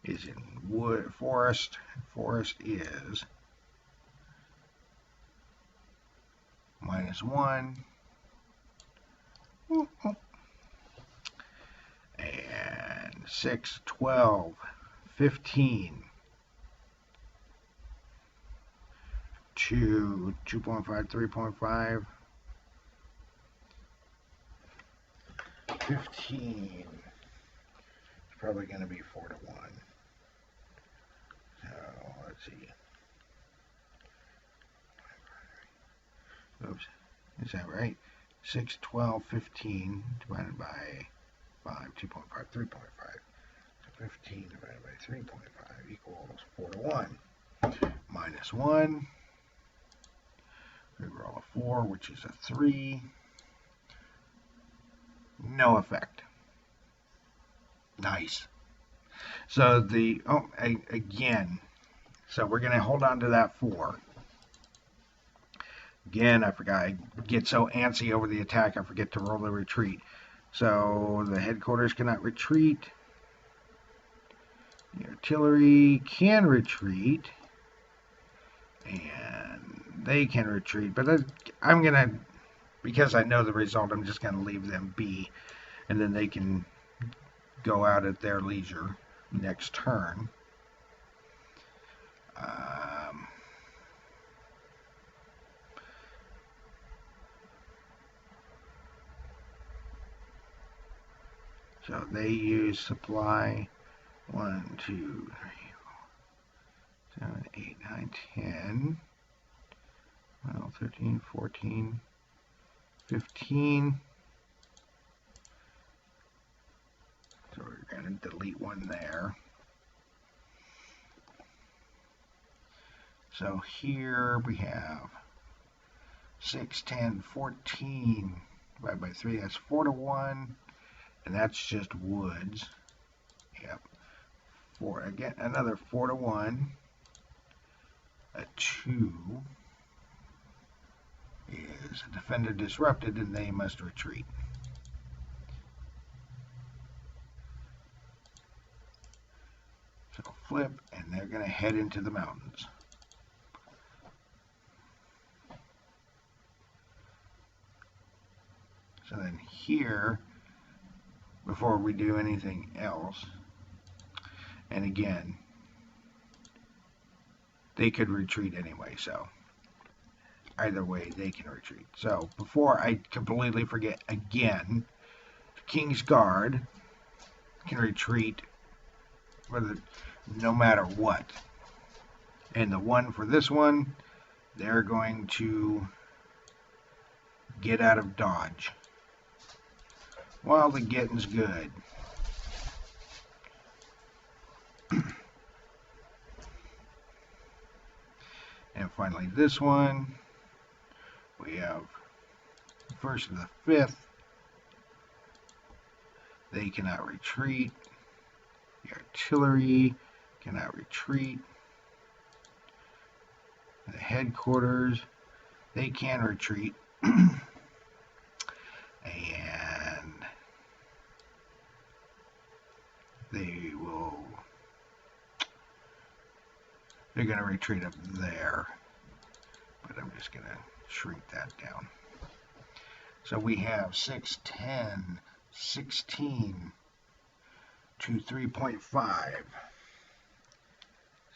is in wood forest. Forest is -1. And 6, 12, 15. 2.5, 3.5. 15. It's probably going to be 4 to 1. So let's see. Oops, is that right? 6, 12, 15 divided by 5, 2.5, 3.5. So 15 divided by 3.5 equals 4 to 1. Minus 1. We roll a 4, which is a 3. No effect. Nice. So again, so we're going to hold on to that 4. Again, I forgot. I get so antsy over the attack, I forget to roll the retreat. So the headquarters cannot retreat. The artillery can retreat. And they can retreat. But I'm going to, because I know the result, I'm just going to leave them be. And then they can go out at their leisure next turn. So they use supply 1, 2, 3, 4, 7, 8, 9, 10, 12, 13, 14, 15. So we're going to delete 1 there. So here we have 6, 10, 14 divided by 3. That's 4 to 1. And that's just woods. Yep. 4 again, another 4 to 1. A 2 is a defender disrupted, and they must retreat. So flip, and they're going to head into the mountains. So then here, before we do anything else, and again, they could retreat anyway, so either way they can retreat. So before I completely forget again, the King's Guard can retreat no matter what. And the 1 for this one, they're going to get out of dodge while the getting's good. And finally this one, we have the 1st and the 5th. They cannot retreat. The artillery cannot retreat. The headquarters, they can retreat. And they're going to retreat up there. But I'm just going to shrink that down. So we have 6, 10, 16 to 3.5.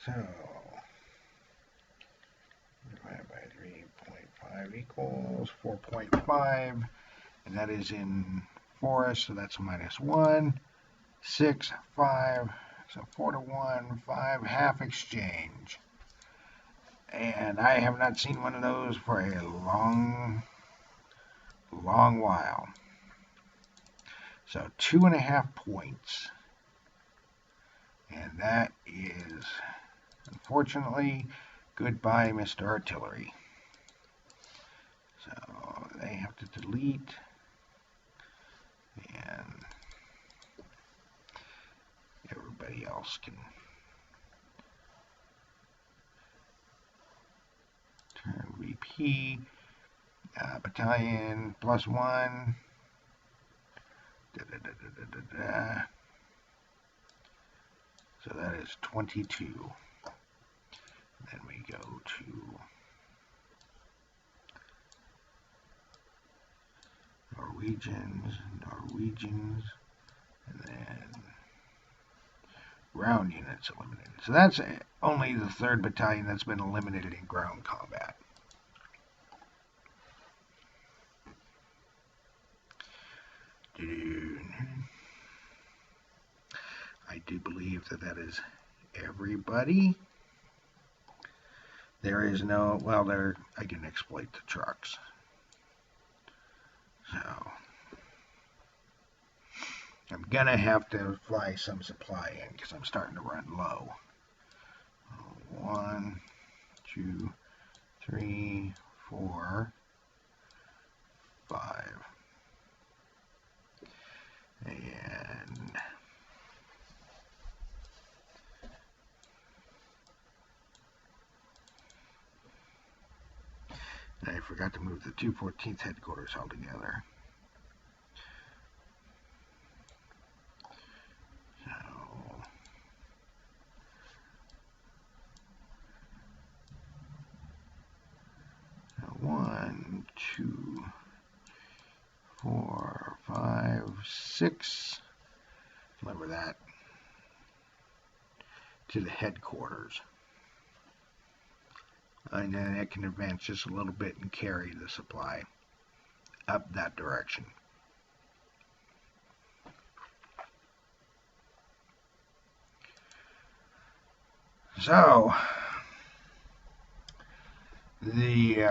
So divided by 3.5 equals 4.5. And that is in forest, so that's -1. 6, 5. So 4 to 1, 5, half exchange. And I have not seen one of those for a long while. So 2.5 points. And that is, unfortunately, goodbye, Mr. Artillery. So they have to delete. And everybody else can turn VP. Battalion +1. So that is 22. Then we go to Norwegians, and then ground units eliminated. So that's only the 3rd Battalion that's been eliminated in ground combat. I do believe that is everybody. There is no, well, I can exploit the trucks. So I'm gonna have to fly some supply in because I'm starting to run low. 1, 2, 3, 4, 5. And I forgot to move the 214th headquarters altogether. So 1, 2, 4, 5, 6. Remember that. To the headquarters. And then it can advance just a little bit and carry the supply up that direction. So, the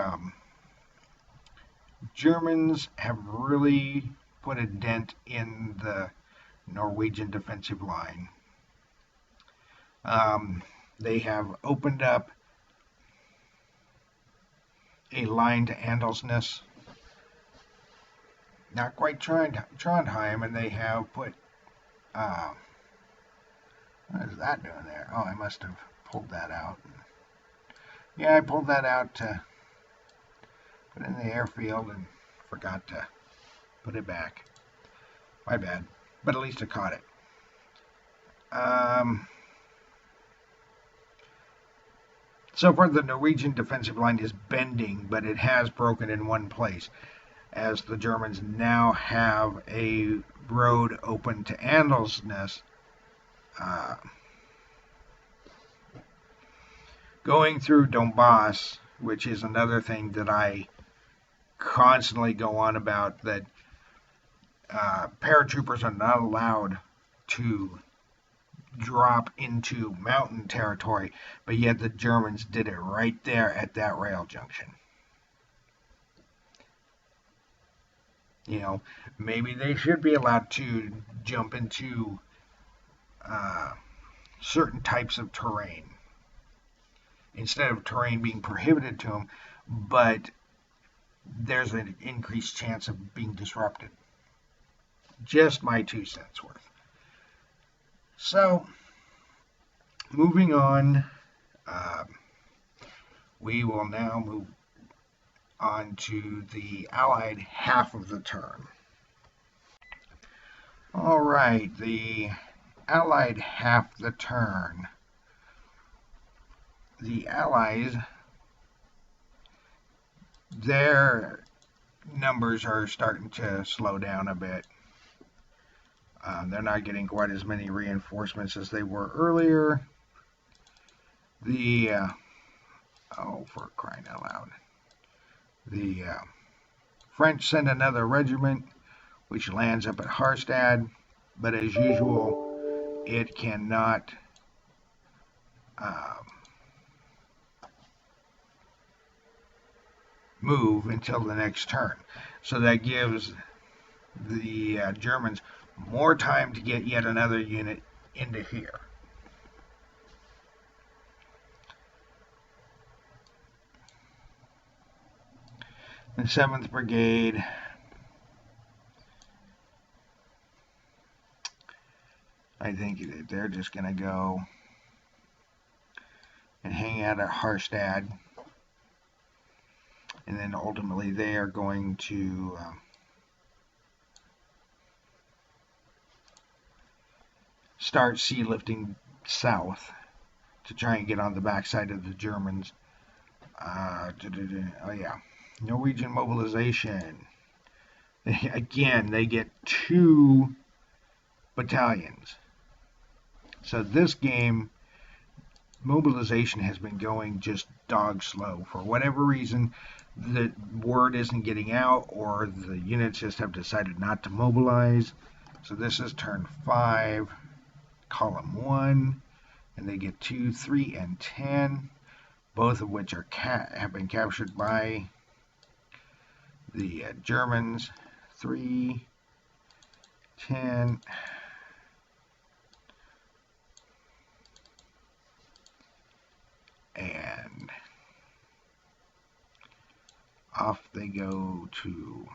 Germans have really put a dent in the Norwegian defensive line. They have opened up a line to Andalsnes, not quite Trondheim, and they have put, what is that doing there? Oh, I must have pulled that out. Yeah, I pulled that out to put it in the airfield and forgot to put it back. My bad, but at least I caught it. So far, the Norwegian defensive line is bending, but it has broken in one place, as the Germans now have a road open to Andalsnes, going through Donbass, which is another thing that I constantly go on about, that paratroopers are not allowed to drop into mountain territory, but yet the Germans did it right there at that rail junction. You know, maybe they should be allowed to jump into certain types of terrain instead of terrain being prohibited to them, but there's an increased chance of being disrupted. Just my 2 cents worth. So, moving on, we will now move on to the Allied half of the turn. All right, the Allied half the turn. The Allies, their numbers are starting to slow down a bit. They're not getting quite as many reinforcements as they were earlier. The, oh, for crying out loud. The French send another regiment, which lands up at Harstad, but as usual, it cannot move until the next turn. So that gives the Germans more time to get yet another unit into here. The 7th Brigade, I think they're just going to go and hang out at Harstad, and then ultimately they are going to start sea lifting south to try and get on the backside of the Germans. Oh yeah, Norwegian mobilization. Again, they get 2 battalions. So this game, mobilization has been going just dog slow. For whatever reason, the word isn't getting out, or the units just have decided not to mobilize. So this is turn 5, column 1, and they get 2, 3, and 10, both of which are have been captured by the Germans. 3, 10, and off they go to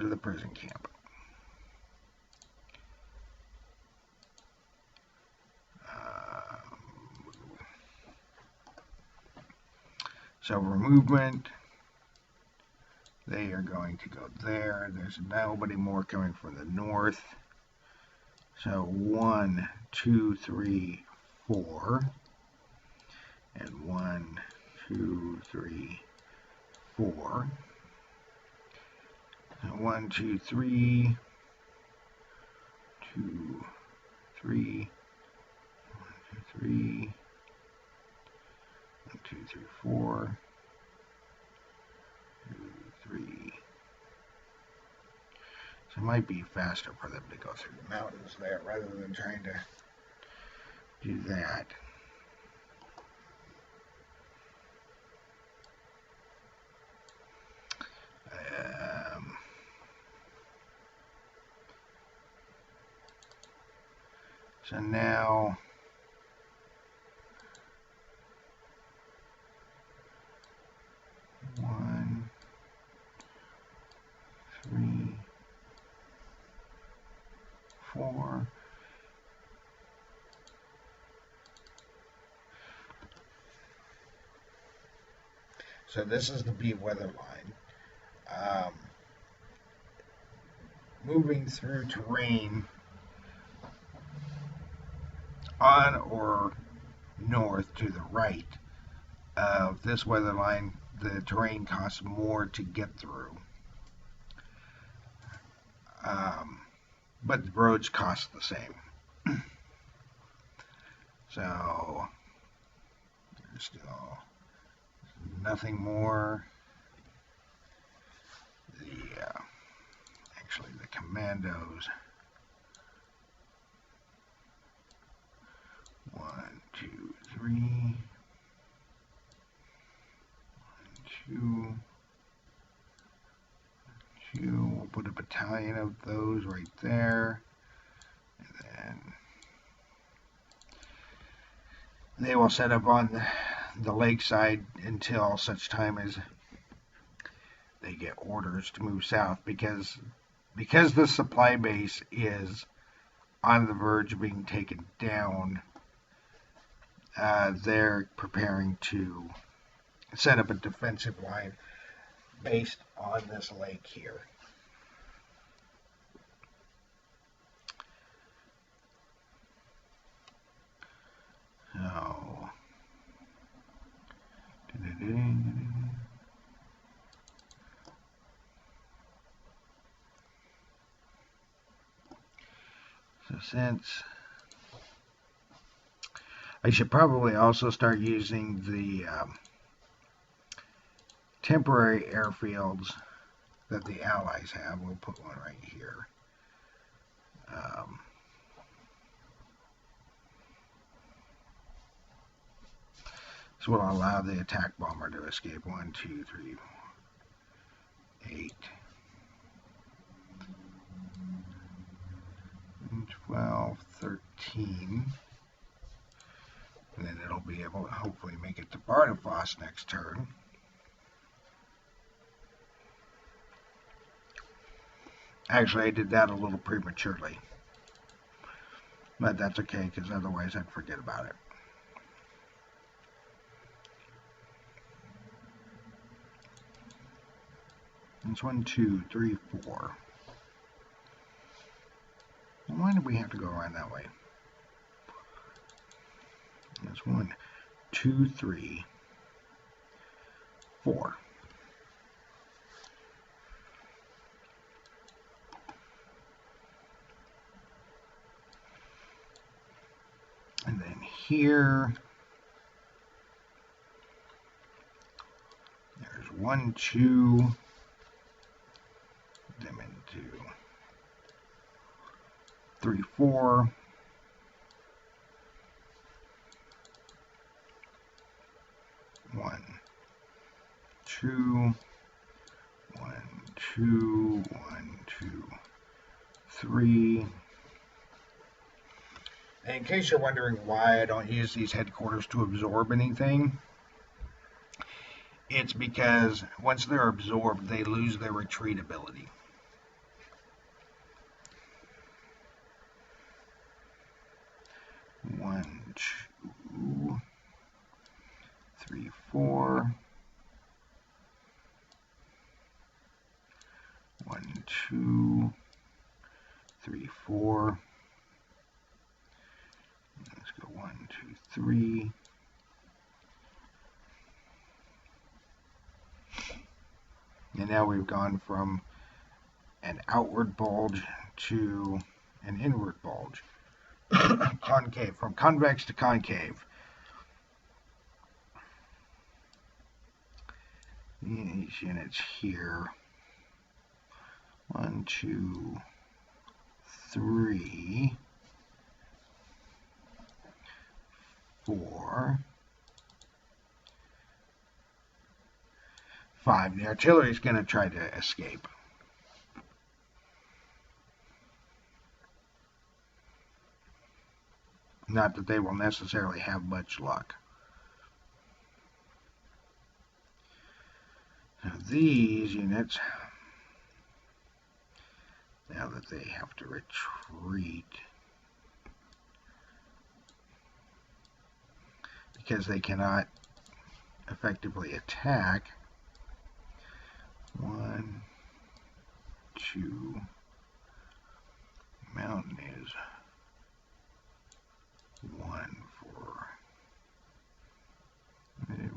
the prison camp. So for movement, they are going to go there. There's nobody more coming from the north. So 1, 2, 3, 4. And 1, 2, 3, 4. And 1, 2, 3. 2, 3. 1, 2, 3. 1, 2, 3, 4. 2, 3. So it might be faster for them to go through the mountains there rather than trying to do that. So now 1, 3, 4. So this is the B weather line. Moving through terrain on or north to the right of this weather line, the terrain costs more to get through. But the roads cost the same. So there's still nothing more. Actually the commandos. 1, 2, 3. 1, 2. 2. We'll put a battalion of those right there. And then they will set up on the lakeside until such time as they get orders to move south, because the supply base is on the verge of being taken down. They're preparing to set up a defensive line based on this lake here. So since I should probably also start using the temporary airfields that the Allies have. We'll put one right here. This will allow the attack bomber to escape. 1, 2, 3, 8, 12, 13. And then it'll be able to hopefully make it to Bardufoss next turn. Actually, I did that a little prematurely. But that's okay, because otherwise I'd forget about it. That's 1, 2, 3, 4. Why do we have to go around that way? That's 1, 2, 3, 4. And then here, there's 1, 2, them into 3, 4. 1, 2, 1, 2, 1, 2, 3. And in case you're wondering why I don't use these headquarters to absorb anything, it's because once they're absorbed, they lose their retreat ability. One, 2, 3, 4. 1, 2, 3, 4. Let's go 1, 2, 3. And now we've gone from an outward bulge to an inward bulge. Concave, from convex to concave. These units here. 1, 2, 3, 4, 5. The artillery is going to try to escape. Not that they will necessarily have much luck. Now these units, now that they have to retreat, because they cannot effectively attack. 1, 2, mountain is 1 for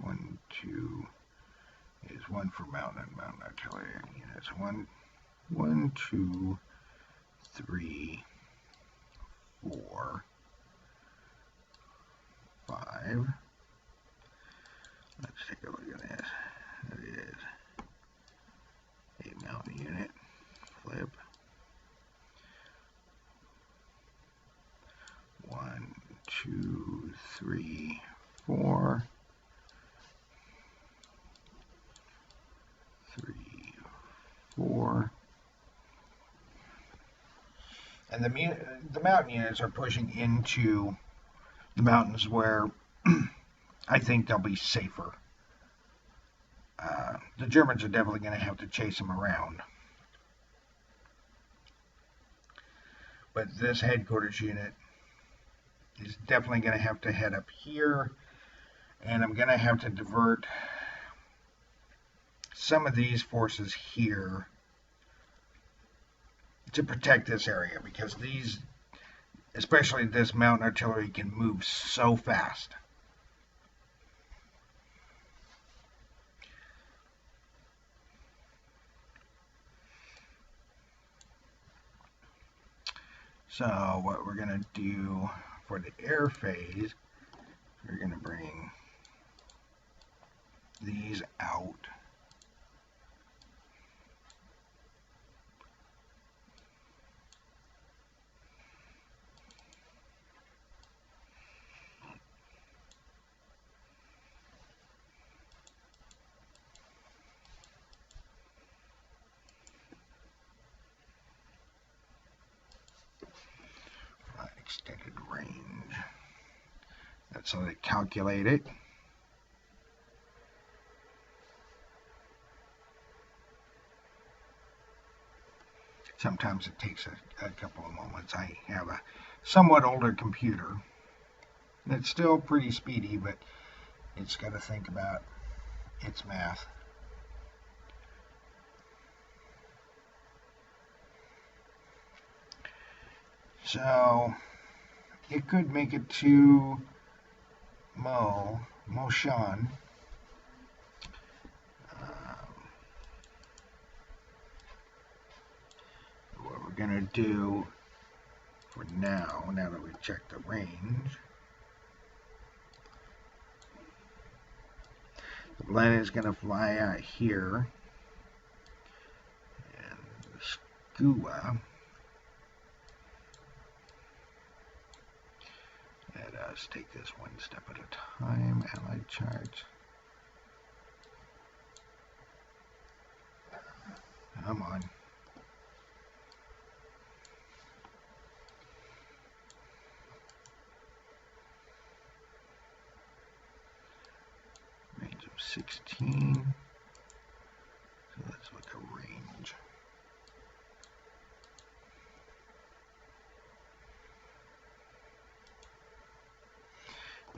1, 2 is 1 for mountain artillery units. 1, 2, 3, 4, 5. Let's take a look at this. It is a mountain unit. Flip. 1, 2, 3, 4. 3, 4. And the mountain units are pushing into the mountains where I think they'll be safer. The Germans are definitely going to have to chase them around. But this headquarters unit is definitely going to have to head up here. And I'm going to have to divert some of these forces here to protect this area, because these, especially this mountain artillery, can move so fast. So what we're going to do for the air phase, we're going to bring these out. Extended range. That's how they calculate it. Sometimes it takes a couple of moments. I have a somewhat older computer. It's still pretty speedy, but it's got to think about its math. So it could make it to Moshan. What we're going to do for now that we've checked the range, the blend is going to fly out here, and the skua, let us take this one step at a time. Allied charts. Come on. Range of 16. So let's look at range.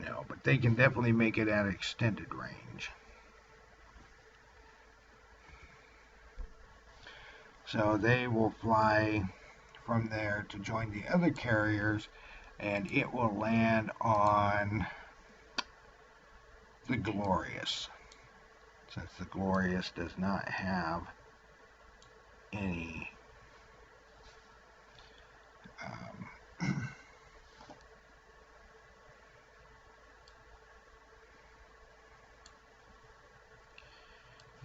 No, but they can definitely make it at extended range. So they will fly from there to join the other carriers, and it will land on the Glorious. Since the Glorious does not have any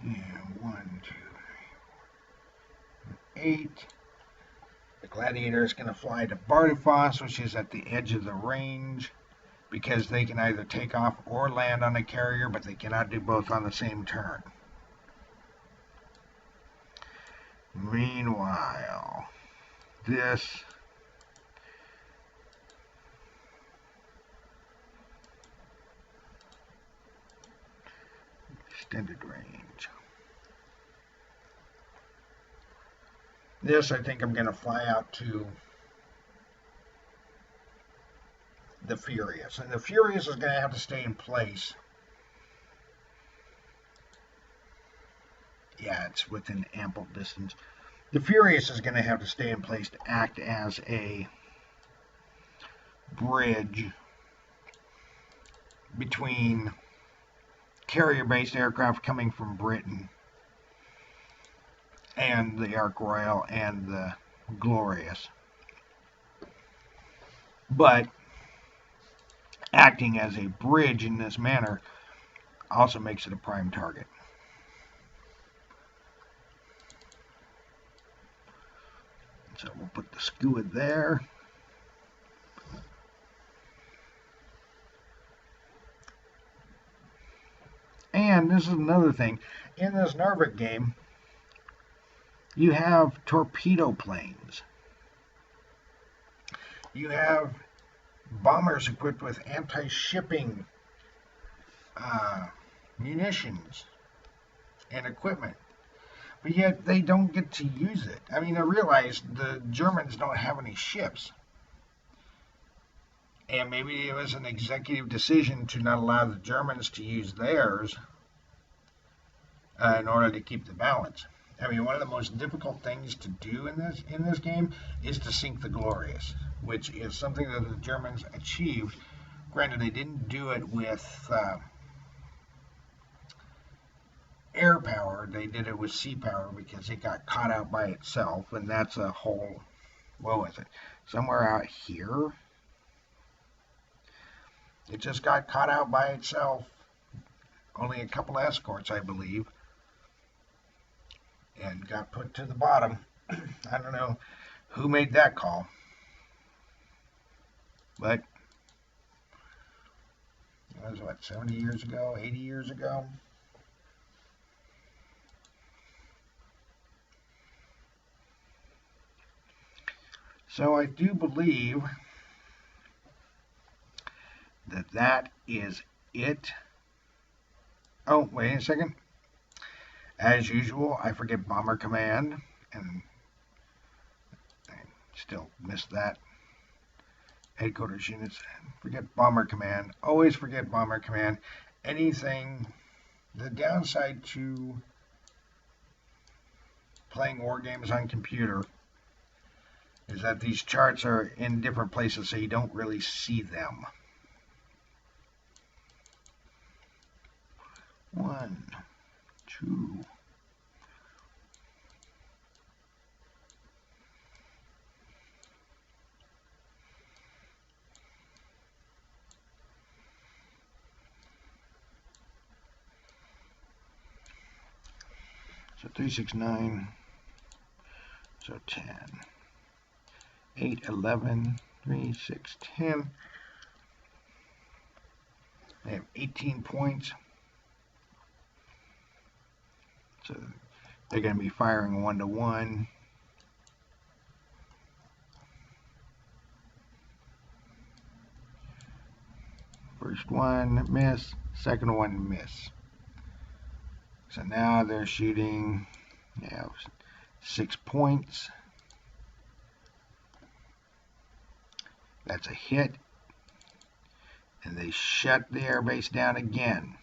and 1, 2, 3, 4, 8. The Gladiator is going to fly to Bardufoss, which is at the edge of the range, because they can either take off or land on a carrier, but they cannot do both on the same turn. Meanwhile, this extended range. This, I think I'm going to fly out to the Furious. And the Furious is going to have to stay in place. Yeah, it's within ample distance. The Furious is going to have to stay in place to act as a bridge between carrier-based aircraft coming from Britain and the Ark Royal and the Glorious. But acting as a bridge in this manner also makes it a prime target. So we'll put the skua there. And this is another thing. In this Narvik game, you have torpedo planes. You have bombers equipped with anti-shipping munitions and equipment. But yet they don't get to use it. I mean, I realize the Germans don't have any ships. And maybe it was an executive decision to not allow the Germans to use theirs in order to keep the balance. I mean, one of the most difficult things to do in this game is to sink the Glorious, which is something that the Germans achieved. Granted, they didn't do it with air power. They did it with sea power because it got caught out by itself, and that's a whole, what was it, somewhere out here? It just got caught out by itself. Only a couple escorts, I believe, and got put to the bottom. I don't know who made that call, but it was, what, 70 years ago, 80 years ago? So I do believe that is it. Oh, wait a second. As usual, I forget Bomber Command, and I still missed that. Headquarters units, forget Bomber Command. Always forget Bomber Command. Anything, the downside to playing war games on computer is that these charts are in different places, so you don't really see them. 1, 2. So 3, 6, 9. So 10. 8, 11, 3, 6, 10. They have 18 points. So They're going to be firing 1-to-1. First one, miss. Second one, miss. So now they're shooting 6 points. That's a hit. And they shut the airbase down again.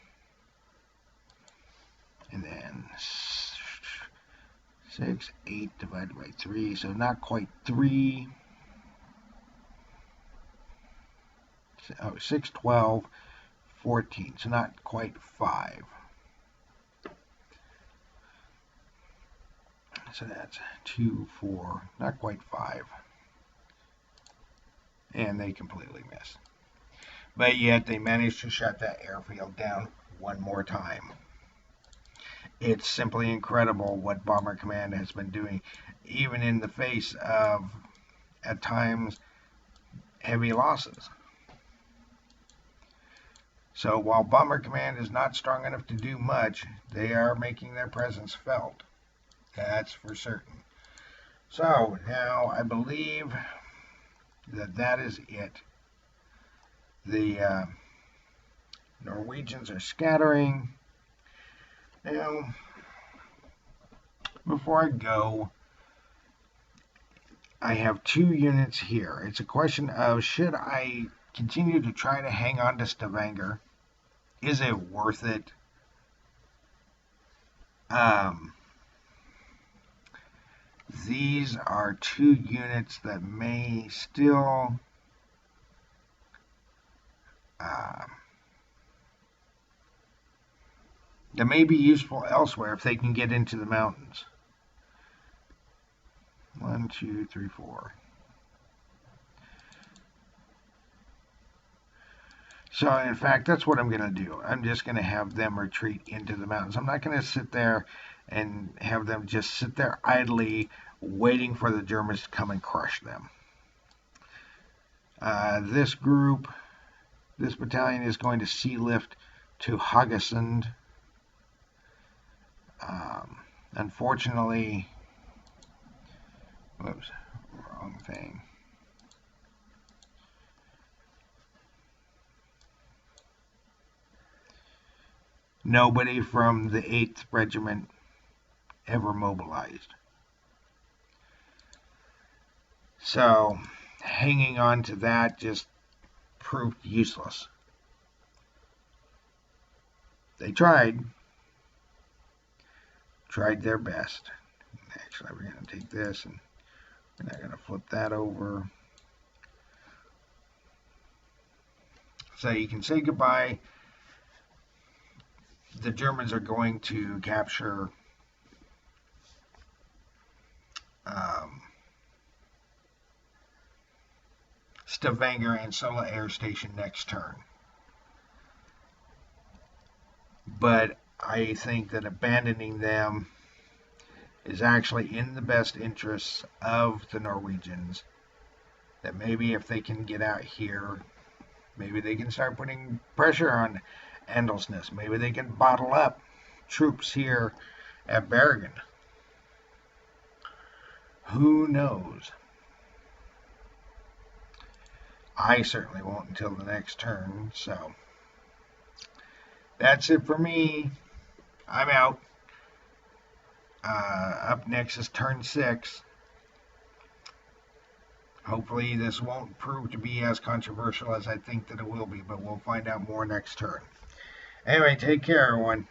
And then 6, 8 divided by 3, so not quite 3. 6, 12, 14, so not quite 5. So that's 2, 4, not quite 5. And they completely missed. But yet they managed to shut that airfield down one more time. It's simply incredible what Bomber Command has been doing, even in the face of, at times, heavy losses. So while Bomber Command is not strong enough to do much, they are making their presence felt. That's for certain. So now I believe that is it. The Norwegians are scattering. Now, before I go, I have 2 units here. It's a question of, should I continue to try to hang on to Stavanger? Is it worth it? These are 2 units that may still that may be useful elsewhere if they can get into the mountains. 1, 2, 3, 4. So in fact, that's what I'm going to do. I'm just going to have them retreat into the mountains. I'm not going to sit there and have them just sit there idly waiting for the Germans to come and crush them. This group, this battalion is going to sea lift to Haugesund. Unfortunately, whoops, wrong thing. Nobody from the 8th Regiment ever mobilized. So hanging on to that just proved useless. They tried their best. Actually, we're going to take this and we're not going to flip that over. So you can say goodbye. The Germans are going to capture Stavanger and Sola Air Station next turn. But I think that abandoning them is actually in the best interests of the Norwegians. That maybe if they can get out here, maybe they can start putting pressure on Andelsness. Maybe they can bottle up troops here at Bergen. Who knows? I certainly won't until the next turn. So that's it for me. I'm out. Up next is turn 6. Hopefully this won't prove to be as controversial as I think that it will be, but we'll find out more next turn. Anyway, take care, everyone.